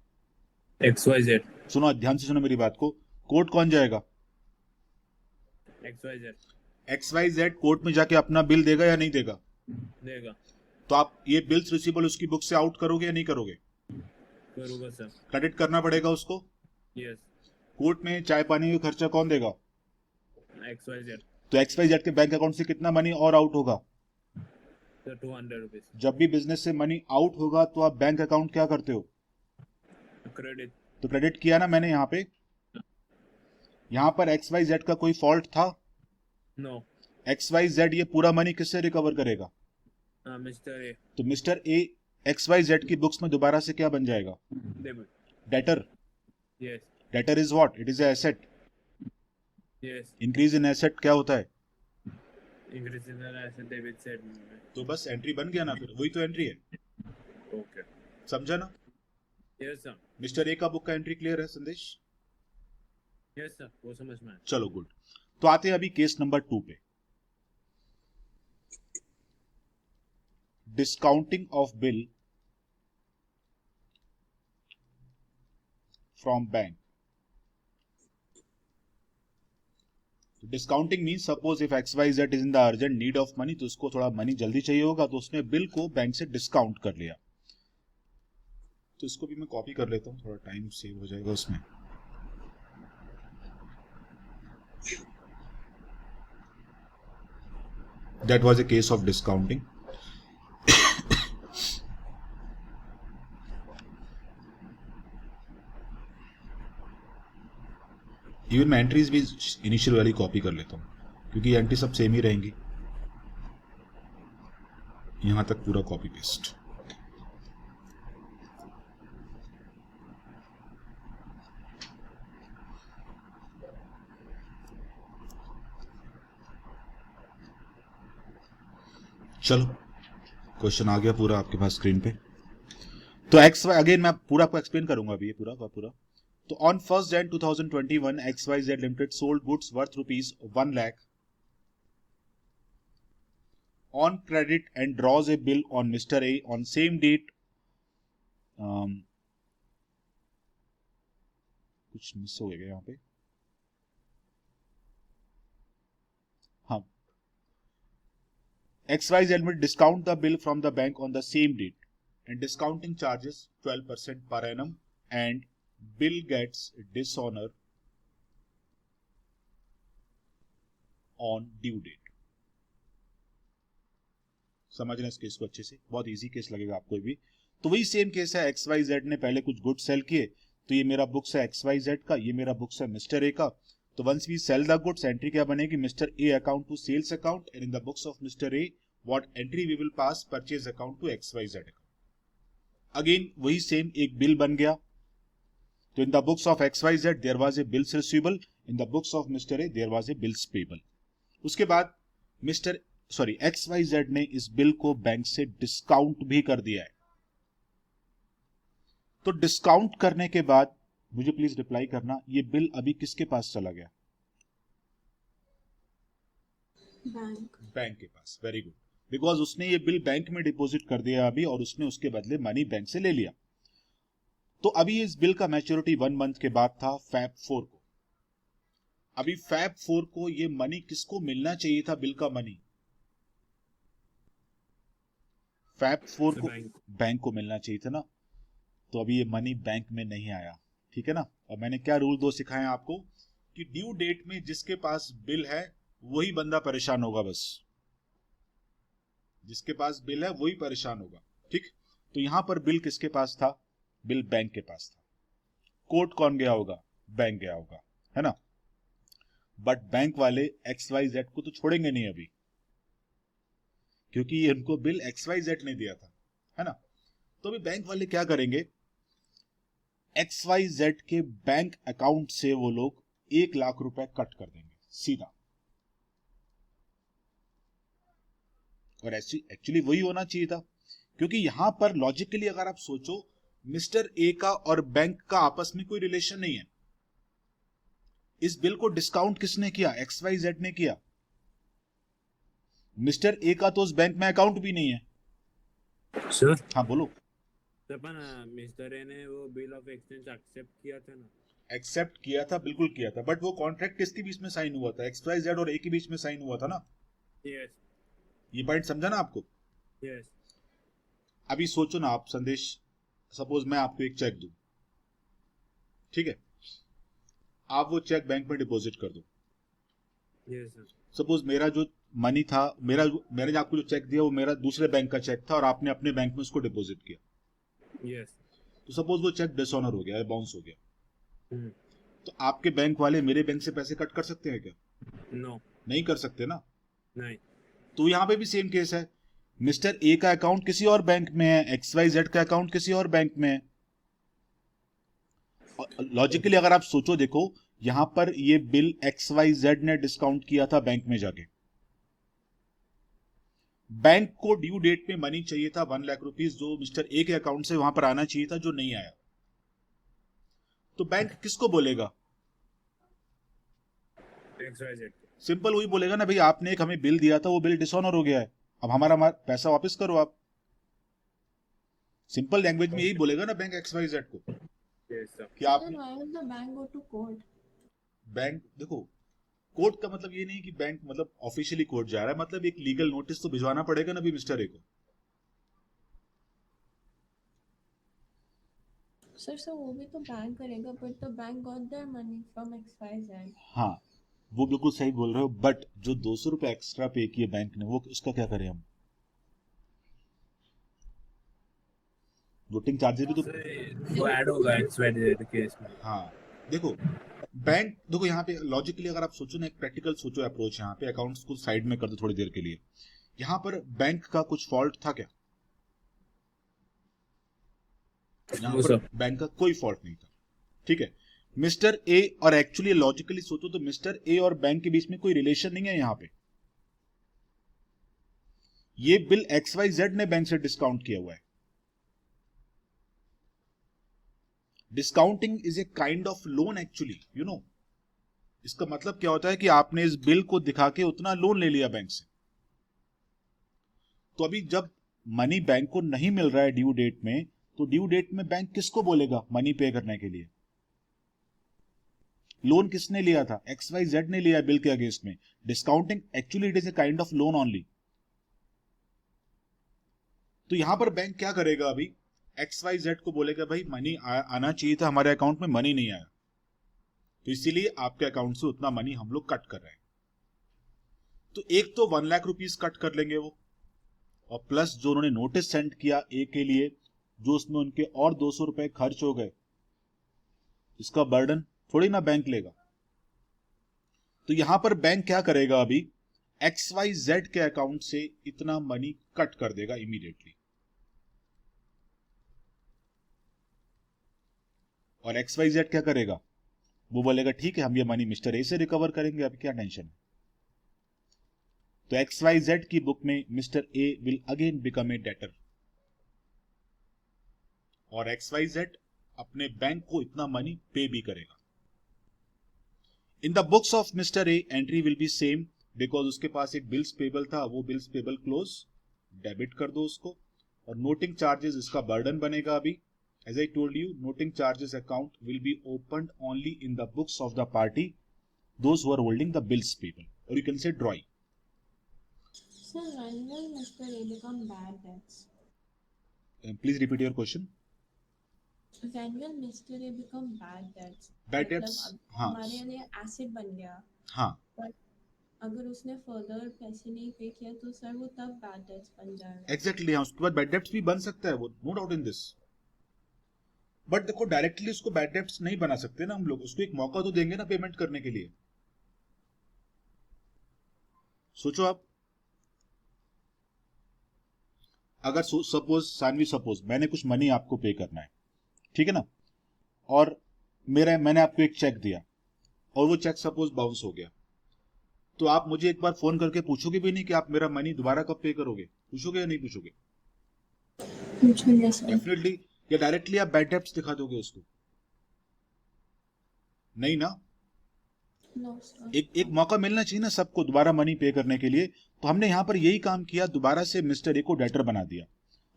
XYZ सुनो, ध्यान से सुनो मेरी बात को। कोर्ट कौन जाएगा? XYZ XYZ कोर्ट में जाके अपना बिल देगा या नहीं देगा? देगा। तो आप ये बिल्स रिसीवेबल उसकी बुक से आउट करोगे या नहीं करोगे? करूँगा सर। क्रेडिट करना पड़ेगा उसको। यस। कोर्ट में चाय पानी का खर्चा कौन देगा? XYZ तो XYZ के बैंक अकाउंट से कितना मनी और आउट होगा? सर 200 रुपीज जब भी बिजनेस से मनी आउट होगा तो आप बैंक अकाउंट क्या करते हो? क्रेडिट। तो क्रेडिट किया ना मैंने यहाँ पे। यहाँ पर XYZ का कोई फॉल्ट था? नो। XYZ ये पूरा मनी किससे रिकवर करेगा? मिस्टर ए तो मिस्टर ए XYZ की बुक्स में दोबारा से क्या बन जाएगा? Debit. Debtor. Yes debtor is what? It is asset. Yes. Increase in asset क्या होता है? Increase in asset debit set. तो बस एंट्री बन गया ना, फिर वही तो एंट्री है। ओके। समझा ना? Yes sir. मिस्टर ए का बुक का एंट्री क्लियर है संदेश? यस सर, वो समझ में आया। चलो गुड। तो आते हैं अभी केस नंबर 2 पे। Discounting of bill from bank. Discounting mean suppose if XYZ is in the urgent need of money, तो उसको थोड़ा मनी जल्दी चाहिए होगा, तो उसने बिल को बैंक से डिस्काउंट कर लिया। तो इसको भी मैं कॉपी कर लेता हूं, थोड़ा टाइम सेव हो जाएगा उसमें। That was a case of discounting. Even मैं एंट्रीज भी इनिशियल वाली कॉपी कर लेता हूं, क्योंकि एंट्री सब सेम ही रहेंगी। यहां तक पूरा कॉपी पेस्ट। चलो क्वेश्चन आ गया पूरा आपके पास स्क्रीन पे। तो XY अगेन मैं पूरा को एक्सप्लेन करूंगा अभी, ये पूरा का पूरा। तो on 1st Jan 2021 XYZ Limited sold goods worth rupees 1 lakh on credit and draws a bill on Mr. A on same date। कुछ मिस हो गया यहाँ पे। हाँ, XYZ Limited discount the bill from the bank on the same date and discounting charges 12% per annum and bill gets dishonor on due date. समझना इस case को अच्छे से, बहुत इजी केस लगेगा आपको भी। तो वही सेम केस है, XYZ ने पहले कुछ गुड सेल किए, तो ये मेरा बुक्स है XYZ का, ये मेरा बुक्स है मिस्टर ए का। तो once we sell the goods, entry क्या बनेगी, mister A account to sales account, and in the books of mister A what entry we will pass, purchase account to XYZ account. Again वही same एक bill बन गया, तो in the books of XYZ there was a bills receivable, in the books of mister A there was a bills payable. उसके बाद XYZ ने इस bill को बैंक से डिस्काउंट भी कर दिया है। तो डिस्काउंट करने के बाद मुझे प्लीज रिप्लाई करना, ये बिल अभी किसके पास चला गया? Bank. बैंक के पास। वेरी गुड, बिकॉज उसने ये बिल बैंक में डिपॉजिट कर दिया अभी, और उसने उसके बदले मनी बैंक से ले लिया। तो अभी इस बिल का मैच्योरिटी 1 मंथ के बाद था, Feb 4 को। अभी Feb 4 को ये मनी किसको मिलना चाहिए था, बिल का मनी? Feb 4 को बैंक को मिलना चाहिए था ना। तो अभी ये मनी बैंक में नहीं आया, ठीक है ना। और मैंने क्या रूल 2 सिखाए आपको कि ड्यू डेट में जिसके पास बिल है वही बंदा परेशान होगा, बस जिसके पास बिल है वही परेशान होगा, ठीक। तो यहां पर बिल किसके पास था? बिल बैंक के पास था। कोर्ट कौन गया होगा? बैंक गया होगा, है ना। बट बैंक वाले XYZ को तो छोड़ेंगे नहीं अभी, क्योंकि ये उनको बिल XYZ ने दिया था, है ना। तो अभी बैंक वाले क्या करेंगे, XYZ के बैंक अकाउंट से वो लोग 1 लाख रुपए कट कर देंगे सीधा। और एक्चुअली वही होना चाहिए था, क्योंकि यहां पर लॉजिकली अगर आप सोचो, मिस्टर ए का और बैंक का आपस में कोई रिलेशन नहीं है। इस बिल को डिस्काउंट किसने किया? XYZ ने किया। मिस्टर ए का तो उस बैंक में अकाउंट भी नहीं है। सर हाँ बोलो। पण मिस्टर ए ने वो बिल ऑफ एक्सचेंज एक्सेप्ट किया था ना? एक्सेप्ट किया था, बिल्कुल किया था, बट वो कॉन्ट्रैक्ट किसके बीच में साइन हुआ था? XYZ और ए के बीच में साइन हुआ था ना। यस ये पॉइंट समझा ना आपको? यस। अभी सोचो ना आप, संदेश, सपोज मैं आपको एक चेक दूं, ठीक है, आप वो चेक बैंक में डिपॉजिट कर दो। Yes sir. सपोज मेरा जो मनी था, मैंने आपको जो चेक दिया वो मेरा दूसरे बैंक का चेक था, और आपने अपने बैंक में उसको डिपॉजिट किया। यस। तो सपोज वो चेक डिसऑनर हो गया, बाउंस हो गया, Hmm. तो आपके बैंक वाले मेरे बैंक से पैसे कट कर सकते हैं क्या? नो नहीं कर सकते ना। नहीं। तो यहां पे भी सेम केस है, मिस्टर ए का अकाउंट किसी और बैंक में है, XYZ का अकाउंट किसी और बैंक में है। लॉजिकली अगर आप सोचो, देखो यहां पर ये बिल XYZ ने डिस्काउंट किया था बैंक में जाके। बैंक को ड्यू डेट में मनी चाहिए था 1 लाख रुपीस, जो मिस्टर ए के अकाउंट से वहां पर आना चाहिए था, जो नहीं आया। तो बैंक किसको बोलेगा? XYZ। सिंपल वही बोलेगा ना, भाई आपने एक हमें बिल दिया था, वो बिल डिसऑनर हो गया है, अब हमारा पैसा वापस करो आप। सिंपल लैंग्वेज में यही बोलेगा ना बैंक XYZ को यस सर। कि आप Then why will the bank go to court? Bank, देखो कोर्ट का मतलब ये नहीं कि बैंक मतलब ऑफिशियली कोर्ट जा रहा है, मतलब एक लीगल नोटिस तो भिजवाना पड़ेगा ना भी मिस्टर ए को। Sir, so वो भी तो बैंक करेगा, but the bank got their money from XYZ. हाँ वो बिल्कुल सही बोल रहे हो, बट जो 200 रुपए एक्स्ट्रा पे किए बैंक ने, वो उसका क्या करें हम? वोटिंग चार्जेस भी तो, वो ऐड होगा XYZ केस में। हाँ देखो बैंक, देखो यहाँ पे लॉजिकली अगर आप सोचो ना, एक प्रैक्टिकल सोचो अप्रोच, यहाँ पे अकाउंट्स को साइड में कर दो थोड़ी देर के लिए। यहाँ पर बैंक का कुछ फॉल्ट था क्या? यहाँ No, पर sir. बैंक का कोई फॉल्ट नहीं था, ठीक है। मिस्टर ए, और एक्चुअली लॉजिकली सोचो तो मिस्टर ए और बैंक के बीच में कोई रिलेशन नहीं है यहाँ पे। ये बिल XYZ ने बैंक से डिस्काउंट किया हुआ है। Discounting is a kind of loan actually, you know. इसका मतलब क्या होता है कि आपने इस बिल को दिखा के उतना लोन ले लिया बैंक से। तो अभी जब मनी बैंक को नहीं मिल रहा है ड्यू डेट में, तो ड्यू डेट में बैंक किसको बोलेगा मनी पे करने के लिए? लोन किसने लिया था? XYZ ने लिया बिल के अगेंस्ट में। Discounting actually it is a kind of loan only. तो यहां पर बैंक क्या करेगा? अभी XYZ को बोलेगा भाई मनी आना चाहिए था, हमारे अकाउंट में मनी नहीं आया, तो इसीलिए आपके अकाउंट से उतना मनी हम लोग कट कर रहे हैं। तो एक तो 1 लाख रुपीस कट कर लेंगे वो, और प्लस जो उन्होंने नोटिस सेंड किया ए के लिए, जो उसमें उनके और 200 रुपए खर्च हो गए, इसका बर्डन थोड़ी ना बैंक लेगा। तो यहां पर बैंक क्या करेगा, अभी XYZ के अकाउंट से इतना मनी कट कर देगा इमीडिएटली, और XYZ क्या करेगा, वो बोलेगा ठीक है हम ये मनी मिस्टर ए से रिकवर करेंगे, अभी क्या टेंशन है। तो XYZ की बुक में mister A will again become a debtor, और XYZ अपने बैंक को इतना मनी पे भी करेगा। इन the books of mister A entry will be same, because उसके पास एक बिल्स पेबल था, वो बिल्स पेबल क्लोज, डेबिट कर दो उसको। और नोटिंग चार्जेस इसका बर्डन बनेगा अभी। As I told you, noting charges account will be opened only in the books of the party those who are holding the bills payable, और you can say drawing. Sir, when will Mr. A become bad debts? Please repeat your question. When will Mr. A become bad debts? Bad मतलब debts, अब हाँ हमारे लिए acid बन गया, हाँ, पर अगर उसने फर्दर पैसे नहीं पे किया तो सर वो तब बैड डेट्स बन जाएगा। एग्जैक्टली हाँ, उसके बाद बैड डेब्ट्स भी बन सकता है वो, no doubt in this. But देखो डायरेक्टली उसको बैड डेब्ट्स नहीं बना सकते ना हम लोग, उसको एक मौका तो देंगे ना पेमेंट करने के लिए। सोचो आप, अगर सपोज मैंने कुछ मनी आपको पे करना है, ठीक है ना, और मैंने आपको एक चेक दिया और वो चेक सपोज बाउंस हो गया, तो आप मुझे एक बार फोन करके पूछोगे भी नहीं कि आप मेरा मनी दोबारा कब पे करोगे? पूछोगे या नहीं पूछोगे? पूछेंगे सर। डेफिनेटली। या डायरेक्टली आप बैड डेब्ट्स दिखा दोगे उसको? नहीं ना। No sir. एक मौका मिलना चाहिए ना सबको दोबारा मनी पे करने के लिए। तो हमने यहां पर यही काम किया, दोबारा से मिस्टर ए को डेटर बना दिया।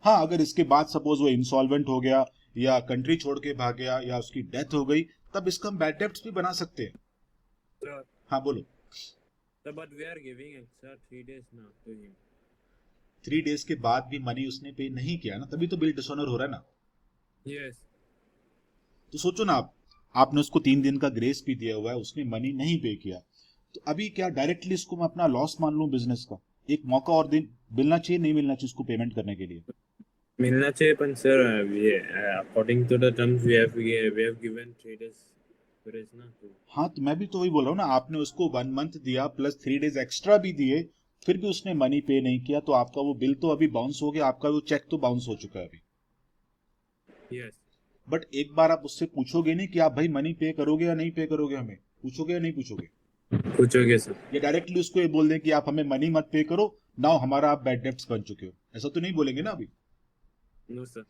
हाँ, अगर इसके बाद सपोज वो इंसॉल्वेंट हो गया या कंट्री छोड़ के भाग गया या उसकी डेथ हो गई, तब इसका हम बैड डेब्ट्स भी बना सकते हैं। Sir, हाँ बोलो। but we are giving extra 3 days now to him. 3 days के बाद भी मनी उसने पे नहीं किया ना, तभी तो बिल डिसऑनर हो रहा है ना। Yes. तो सोचो ना आपने उसको 3 दिन का ग्रेस भी दिया हुआ है, उसने मनी नहीं पे किया, तो अभी क्या डायरेक्टली इसको मैं अपना लॉस मान लूं बिजनेस का? एक मौका और दिन मिलना चाहिए, नहीं मिलना चाहिए उसको पेमेंट करने के लिए? मिलना चाहिए, पर sir according to the terms we have given 3 days grace ना तो। हाँ, तो मैं भी तो वही बोल रहा हूँ ना, आपने उसको 1 मंथ दिया प्लस 3 डेज एक्स्ट्रा भी दिए, फिर भी उसने मनी पे नहीं किया, तो आपका वो बिल तो अभी बाउंस हो गया, आपका वो चेक तो बाउंस हो चुका है अभी। Yes. बट एक बार आप उससे पूछोगे नहीं कि आप भाई मनी पे करोगे या नहीं पे करोगे? हमें पूछोगे या नहीं पूछोगे? पूछोगे सर। या डायरेक्टली उसको ये बोल दें कि आप हमें मनी मत पे करो, नाउ हमारा आप बैड डेब्ट्स बन चुके हो, ऐसा तो नहीं बोलेंगे ना अभी। No sir.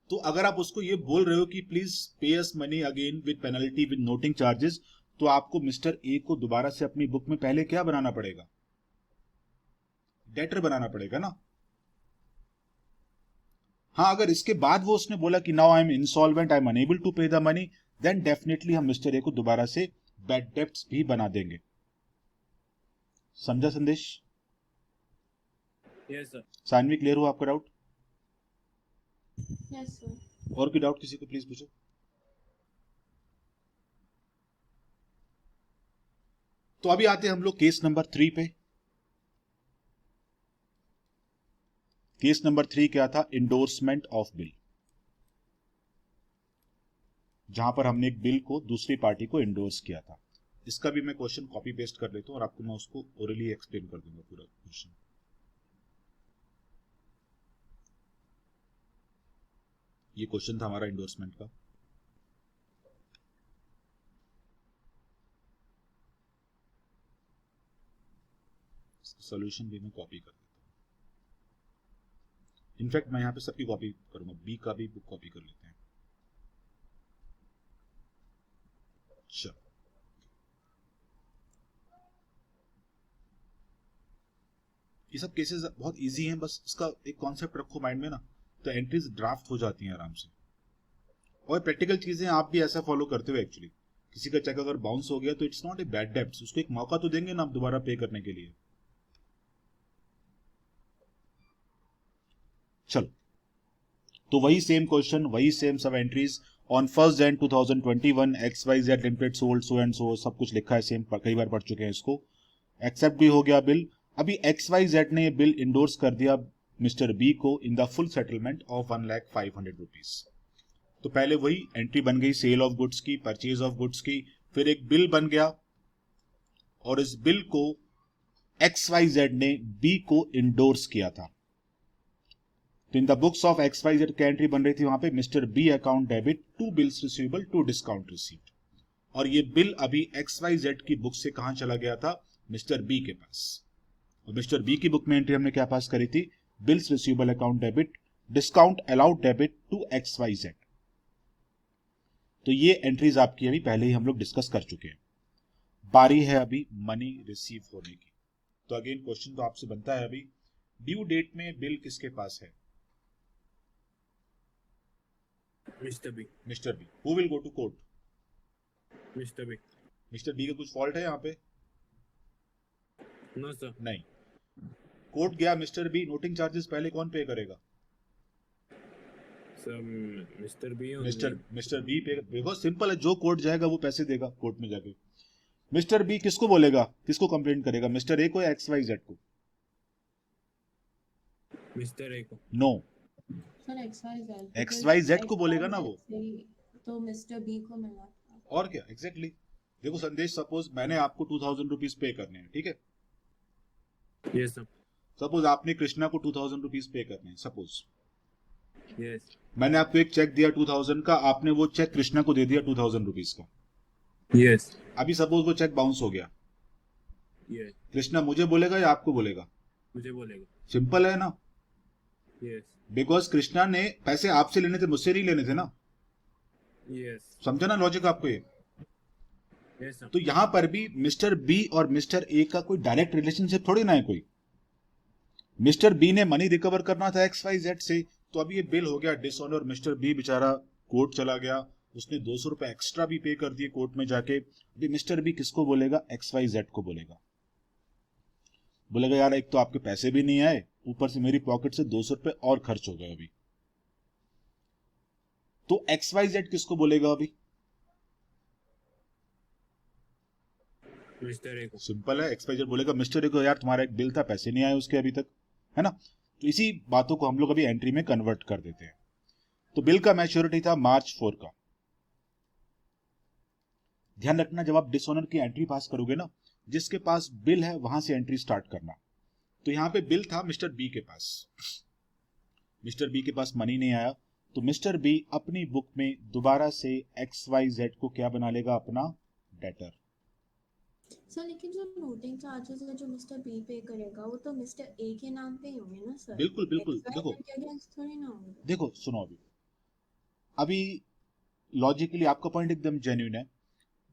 तो अगर आप उसको ये बोल रहे हो कि please pay us money again with penalty with noting charges, तो आपको मिस्टर ए को दोबारा से अपनी बुक में पहले क्या बनाना पड़ेगा? डेटर बनाना पड़ेगा ना। हाँ, अगर इसके बाद वो उसने बोला कि now I am insolvent, I am unable to pay the money, then definitely हम मिस्टर ए को दोबारा से बैड डेब्ट्स भी बना देंगे। समझा संदेश? Yes sir. सानवी, क्लियर हो आपका डाउट? Yes sir. और कोई डाउट किसी को प्लीज पूछो। तो अभी आते हैं हम लोग केस नंबर 3 पे। केस नंबर 3 क्या था? इंडोर्समेंट ऑफ बिल, जहां पर हमने एक बिल को दूसरी पार्टी को इंडोर्स किया था। इसका भी मैं क्वेश्चन कॉपी पेस्ट कर लेता हूं और आपको मैं उसको ओरली एक्सप्लेन कर दूंगा पूरा क्वेश्चन। ये क्वेश्चन था हमारा इंडोर्समेंट का। सॉल्यूशन भी मैं कॉपी कर देता हूं। इनफैक्ट मैं यहां पे सबकी कॉपी करूंगा, बी का भी बुक कॉपी कर लेते हैं। चलो, ये सब केसेस बहुत इजी हैं, बस इसका एक कॉन्सेप्ट रखो माइंड में ना, तो एंट्रीज ड्राफ्ट हो जाती हैं आराम से। और प्रैक्टिकल चीजें आप भी ऐसा फॉलो करते हो एक्चुअली। किसी का चेक अगर बाउंस हो गया तो इट्स नॉट ए बैड डेब्ट, उसको एक मौका तो देंगे ना आप दोबारा पे करने के लिए। चलो, तो वही सेम क्वेश्चन, वही सेम सब entries. On 1 Jan 2021 XYZ limited sold so and so, सब कुछ लिखा है सेम, कई बार पढ़ चुके हैं इसको। एक्सेप्ट भी हो गया बिल। अभी XYZ ने ये बिल इंडोर्स कर दिया मिस्टर बी को in the full settlement of 1,05,000 rupees. तो पहले वही एंट्री बन गई सेल ऑफ गुड्स की, परचेज ऑफ गुड्स की, फिर एक बिल बन गया और इस बिल को XYZ ने बी को इंडोर्स किया था। तो in the books of XYZ की एंट्री बन रही थी वहां पे mister B account debit to bills receivable to discount received, और ये बिल अभी XYZ की बुक से कहां चला गया था, मिस्टर बी के पास। और मिस्टर बी की बुक में एंट्री हमने क्या पास करी थी, bills receivable account debit discount allowed debit to XYZ। तो ये एंट्रीज आपकी अभी पहले ही हम लोग डिस्कस कर चुके हैं। बारी है अभी मनी रिसीव होने की। तो अगेन क्वेश्चन तो आपसे बनता है अभी, ड्यू डेट में बिल किसके पास है, Mr. B. Mister B. Who will go to court, Mr. B. Mister B का कुछ फॉल्ट है यहाँ पे, No, sir. नहीं। कोर्ट गया मिस्टर बी, नोटिंग चार्जेस पहले कौन पे करेगा, So, Mr. B only. Mister B पे। देखो सिंपल है, जो कोर्ट जाएगा वो पैसे देगा कोर्ट में जाके। मिस्टर बी किसको बोलेगा, किसको कंप्लेंट करेगा, मिस्टर ए को या XYZ को, Mr. A को। नो सर XYZ XYZ को बोलेगा ना वो। तो मिस्टर बी को मिला था। और क्या एग्जैक्टली देखो संदेश, सपोज मैंने आपको 2,000 रुपीज पे करने हैं, ठीक है। Yes, sir. सपोज आपने कृष्णा को 2,000 रुपीज पे करने हैं, सपोज Yes. मैंने आपको एक चेक दिया 2,000 का, आपने वो चेक कृष्णा को दे दिया 2,000 रुपीज का। Yes. अभी सपोज वो चेक बाउंस हो गया, Yes. कृष्णा मुझे बोलेगा या आपको बोलेगा, मुझे बोलेगा। सिंपल है ना, Yes. बिकॉज कृष्णा ने पैसे आपसे लेने थे, मुझसे नहीं लेने थे ना। Yes. समझा ना लॉजिक आपको ये। Yes, sir. तो यहां पर भी मिस्टर बी और मिस्टर ए का कोई डायरेक्ट रिलेशनशिप थोड़ी ना है कोई। मिस्टर बी ने मनी रिकवर करना था XYZ से, तो अभी ये बिल हो गया डिसऑनर, मिस्टर बी बेचारा कोर्ट चला गया, उसने 200 रुपए एक्स्ट्रा भी पे कर दिए कोर्ट में जाके। अभी मिस्टर बी किसको बोलेगा, XYZ को बोलेगा। बोलेगा यार एक तो आपके पैसे भी नहीं आए, ऊपर से मेरी पॉकेट से 200 रुपए और खर्च हो गए अभी। तो XYZ किसको बोलेगा अभी, Mr. A को। सिंपल है, XYZ बोलेगा मिस्टर ए को यार तुम्हारा एक बिल था, पैसे नहीं आए उसके अभी तक, है ना। तो इसी बातों को हम लोग अभी एंट्री में कन्वर्ट कर देते हैं। तो बिल का मैच्योरिटी था March 4 का। ध्यान रखना जब आप डिसऑनर की एंट्री पास करोगे ना, जिसके पास बिल है वहां से एंट्री स्टार्ट करना। तो यहां पे बिल था मिस्टर बी के पास, मिस्टर बी के पास मनी नहीं आया, तो मिस्टर बी अपनी बुक में दोबारा से XYZ को क्या बना लेगा, अपना डेटर। सर लेकिन जो नोटिंग चार्जेस है जो मिस्टर बी पे करेगा वो तो मिस्टर ए के नाम पे ही होंगे ना सर। बिल्कुल बिल्कुल। XYZ देखो के against थोड़ी ना होंगे। देखो सुनो, अभी लॉजिकली आपका पॉइंट एकदम जेन्युइन है,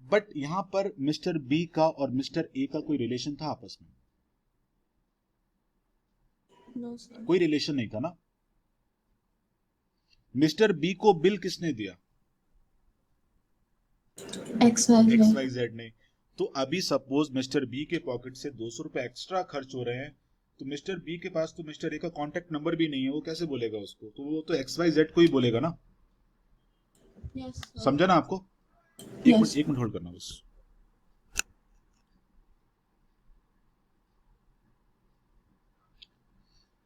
बट यहां पर मिस्टर बी का और मिस्टर ए का कोई रिलेशन था आपस में, नो सर। कोई रिलेशन नहीं था ना। मिस्टर बी को बिल किसने दिया, XYZ ने। तो अभी सपोज मिस्टर बी के पॉकेट से 200 रुपए एक्स्ट्रा खर्च हो रहे हैं, तो मिस्टर बी के पास तो मिस्टर ए का कांटेक्ट नंबर भी नहीं है, वो कैसे बोलेगा उसको, तो वो तो XYZ को ही बोलेगा ना। Yes sir. समझा ना आपको। Yes. एक मिनट होल्ड करना बस।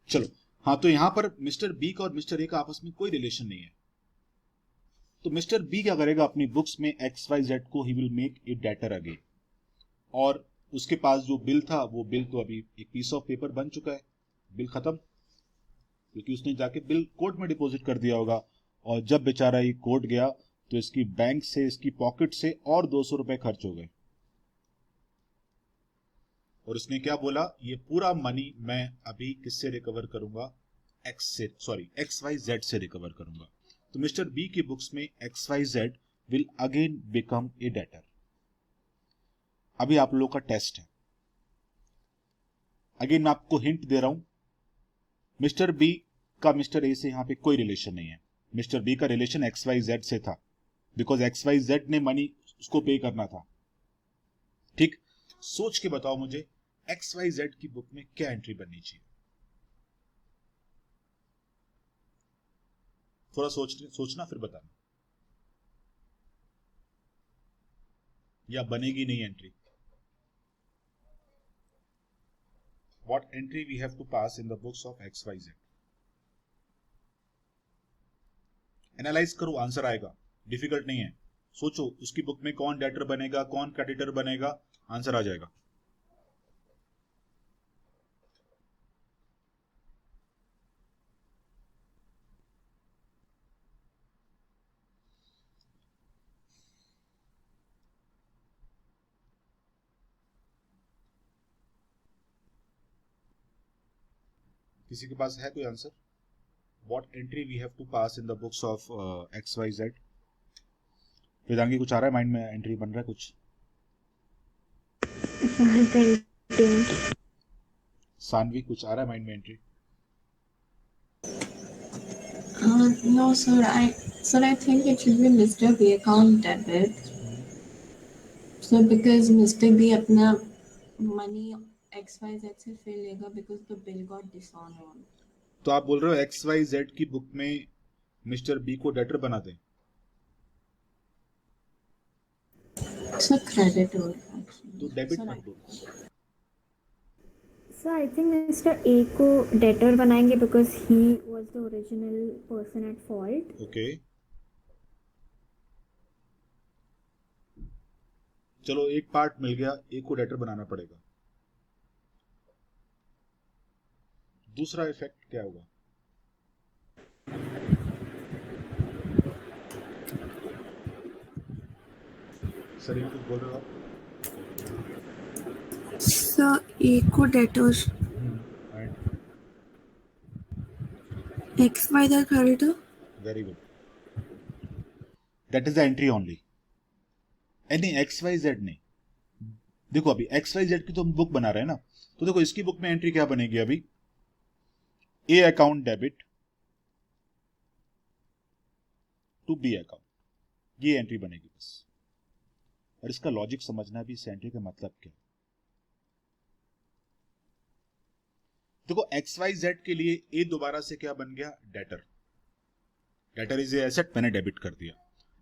चलो हाँ, तो यहां पर मिस्टर बी का और मिस्टर ए का आपस में कोई रिलेशन नहीं है। तो मिस्टर बी क्या करेगा, अपनी बुक्स में XYZ को he will make it debtor again, और उसके पास जो बिल था वो बिल तो अभी एक पीस ऑफ पेपर बन चुका है, बिल खत्म, क्योंकि उसने जाके बिल कोर्ट में डिपॉजिट कर दिया होगा। और जब बेचारा ये कोर्ट गया तो इसकी बैंक से, इसकी पॉकेट से और 200 रुपए खर्च हो गए, और उसने क्या बोला, ये पूरा मनी मैं अभी किससे रिकवर करूंगा, XYZ से रिकवर करूंगा। तो मिस्टर बी की बुक्स में XYZ will again become a debtor. अभी आप लोगों का टेस्ट है, अगेन मैं आपको हिंट दे रहा हूं, मिस्टर बी का मिस्टर ए से यहां पे कोई रिलेशन नहीं है। मिस्टर बी का रिलेशन XYZ से था, बिकॉज XYZ ने मनी उसको पे करना था। ठीक, सोच के बताओ मुझे XYZ की बुक में क्या एंट्री बननी चाहिए। थोड़ा सोचना फिर बताना, या बनेगी नहीं entry. What entry we have to pass in the books of XYZ? Analyse करो, आंसर आएगा, डिफिकल्ट नहीं है। सोचो उसकी बुक में कौन डेटर बनेगा, कौन क्रेडिटर बनेगा, आंसर आ जाएगा। किसी के पास है कोई answer? What entry we have to pass in the books of XYZ? Vedangi कुछ आ रहा है माइंड में, एंट्री बन रहा है कुछ? सानवी कुछ आ रहा है माइंड में entry? No, sir. I think it should be Mr. B account debit. So because Mr. B अपना money XYZ से फिर लेगा because the bill got dishonored. तो आप बोल रहे हो XYZ की बुक में मिस्टर बी को डेटर बना दें? So creditor actually. तो डेबिट Sir, मत दो। So I think Mr. A को debtor बनाएंगे because he was the original person at fault. Okay, चलो एक पार्ट मिल गया, ए को डेटर बनाना पड़ेगा। दूसरा इफेक्ट क्या होगा? सर ये कुछ बोल रहे हो आप? Sir, A को debtor, and XYZ creditor. Very good, that is the entry only. Any XYZ नहीं। देखो अभी XYZ की तो हम बुक बना रहे हैं ना, तो देखो इसकी बुक में एंट्री क्या बनेगी अभी? A account debit to B account, ये एंट्री बनेगी बस। और इसका लॉजिक समझना भी, इस एंट्री का मतलब क्या है। देखो XYZ के लिए ए दोबारा से क्या बन गया? Debtor. Debtor is a asset, मैंने डेबिट कर दिया।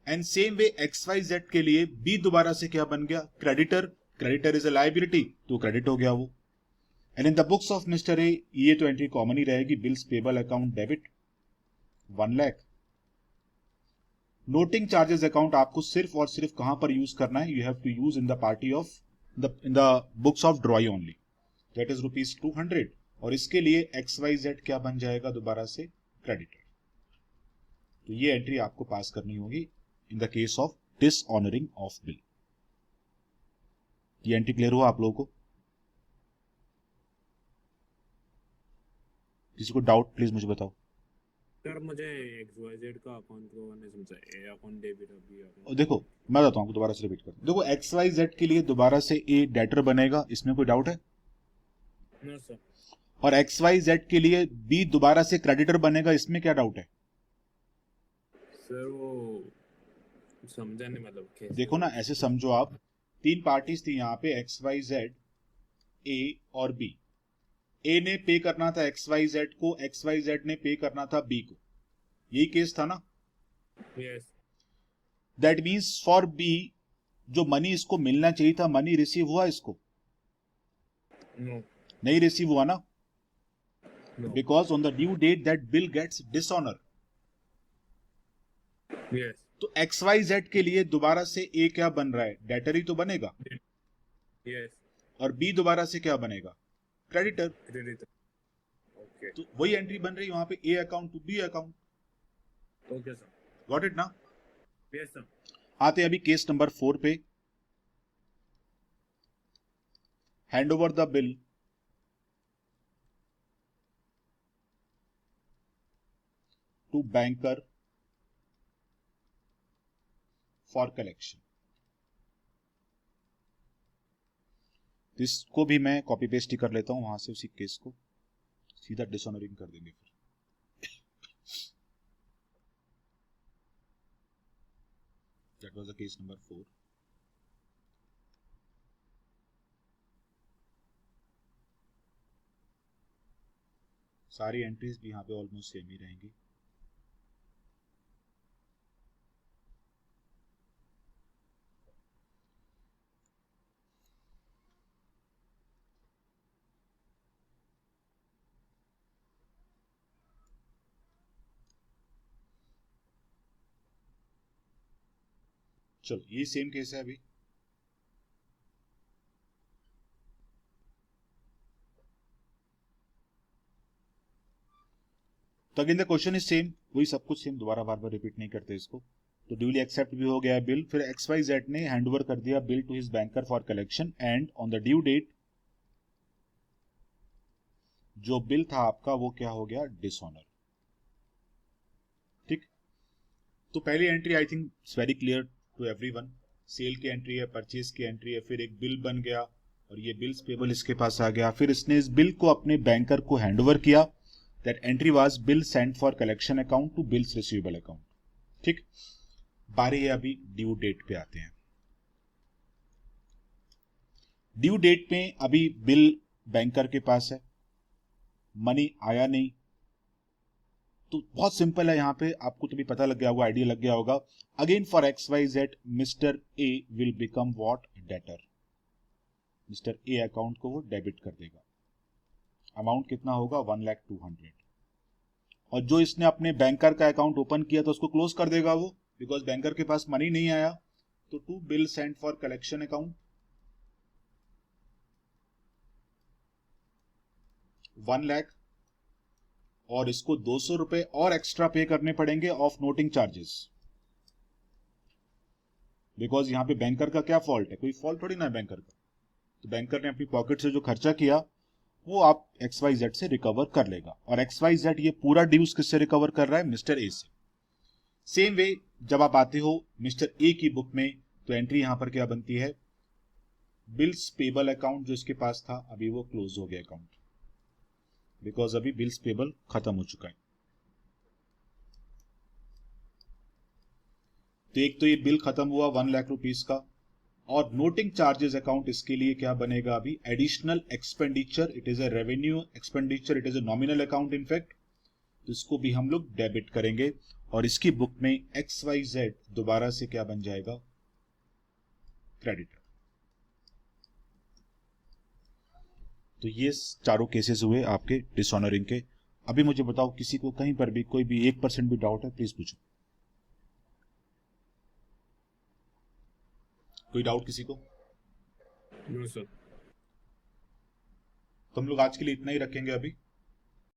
एंड सेम वे XYZ के लिए बी दोबारा से क्या बन गया? Creditor. Creditor is a liability, तो क्रेडिट हो गया वो। And in the books of mister A, ये तो एंट्री कॉमन ही रहेगी, bills payable account debit 1 lakh. Noting charges account आपको सिर्फ और सिर्फ कहां पर यूज करना है? You have to use in the party of in the books of drawee only, that is ₹200। और इसके लिए XYZ क्या बन जाएगा दोबारा से? क्रेडिटर। तो ये एंट्री आपको पास करनी होगी in the case of dishonouring of bill. ये एंट्री क्लियर हुआ आप लोगों को? किसी को डाउट प्लीज मुझे बताओ। सर मुझे XYZ का अकाउंट को नहीं समझा, ए अकाउंट डेबिट और बी अकाउंट। और देखो मैं बताता हूं, दोबारा से रिपीट कर। देखो XYZ के लिए दोबारा से ए डेटर बनेगा, इसमें कोई डाउट है? No sir. और XYZ के लिए बी दोबारा से क्रेडिटर बनेगा, इसमें क्या डाउट है? सर वो समझा नहीं, मतलब कैसे? देखो ना, ऐसे समझो आप, 3 पार्टीज थी यहाँ पे, XYZ, ए और बी। ए ने पे करना था XYZ को, XYZ ने पे करना था बी को, यही केस था ना? Yes. That means for B जो मनी इसको मिलना चाहिए था, मनी रिसीव हुआ इसको? नो। नहीं रिसीव हुआ ना, no. Because on the due date that bill gets dishonour. Yes. तो XYZ के लिए दोबारा से ए क्या बन रहा है? डेटर ही तो बनेगा। यस। और बी दोबारा से क्या बनेगा? क्रेडिटर। क्रेडिटर। ओके। तो वही एंट्री बन रही है वहां पे, A account to B account. Okay sir. Got it ना? Yes sir. आते अभी केस नंबर 4 पे। Hand over the bill to banker for collection. इसको भी मैं कॉपी पेस्ट ही कर लेता हूं वहां से, उसी केस को सीधा डिसऑनरिंग कर देंगे फिर। That was the case number 4। सारी एंट्रीज भी यहाँ पे ऑलमोस्ट सेम ही रहेंगी। चलो ये सेम केस है अभी। तो again the question is same, वही सब कुछ सेम, दोबारा बार बार रिपीट नहीं करते इसको। तो ड्यूली एक्सेप्ट भी हो गया बिल, फिर XYZ ने हैंड ओवर कर दिया bill to his banker for collection, and on the due date जो बिल था आपका वो क्या हो गया, डिसऑनर। ठीक, तो पहली entry I think it's very clear to everyone, sell की एंट्री है, परचेज की एंट्री है, फिर एक बिल बन गया और ये बिल्स पेबल इसके पास आ गया, फिर इसने इस बिल को अपने बैंकर को हैंड ओवर किया। That entry was bill sent for collection account to bills receivable account. ठीक, बारी है अभी ड्यू डेट पे आते हैं। ड्यू डेट में अभी बिल बैंकर के पास है, मनी आया नहीं, तो बहुत सिंपल है, यहां पे आपको तो भी पता लग गया होगा, आइडिया लग गया होगा। Again for XYZ mister A will become what, debtor. Mister A account को वो डेबिट कर देगा। अमाउंट कितना होगा, 1,02,000। और जो इसने अपने बैंकर का अकाउंट ओपन किया तो उसको क्लोज कर देगा वो, बिकॉज बैंकर के पास मनी नहीं आया। तो to bill sent for collection account 1 lakh, और इसको 200 रुपए और एक्स्ट्रा पे करने पड़ेंगे ऑफ नोटिंग चार्जेस, बिकॉज यहां पे बैंकर का क्या फॉल्ट है, कोई फॉल्ट थोड़ी ना है बैंकर का। तो बैंकर ने अपनी पॉकेट से जो खर्चा किया वो आप XYZ से रिकवर कर लेगा, और XYZ ये पूरा ड्यूज किससे रिकवर कर रहा है, मिस्टर ए से। सेम वे जब आप आते हो मिस्टर ए की बुक में, तो एंट्री यहां पर क्या बनती है, बिल्स पेबल अकाउंट जो इसके पास था अभी वो क्लोज हो गया अकाउंट, बिकॉज अभी बिल्स पेबल खत्म हो चुका है। तो एक तो ये बिल खत्म हुआ 1 लाख रुपीस का, और नोटिंग चार्जेस अकाउंट इसके लिए क्या बनेगा अभी, additional expenditure. It is a revenue expenditure, it is a nominal account in fact, तो इसको भी हम लोग डेबिट करेंगे, और इसकी बुक में XYZ दोबारा से क्या बन जाएगा, क्रेडिटर। तो ये चारों केसेस हुए आपके डिसऑनरिंग के। अभी मुझे बताओ, किसी को कहीं पर भी कोई भी 1% भी डाउट है, प्लीज पूछो। कोई डाउट किसी को? No sir. तो हम लोग आज के लिए इतना ही रखेंगे अभी।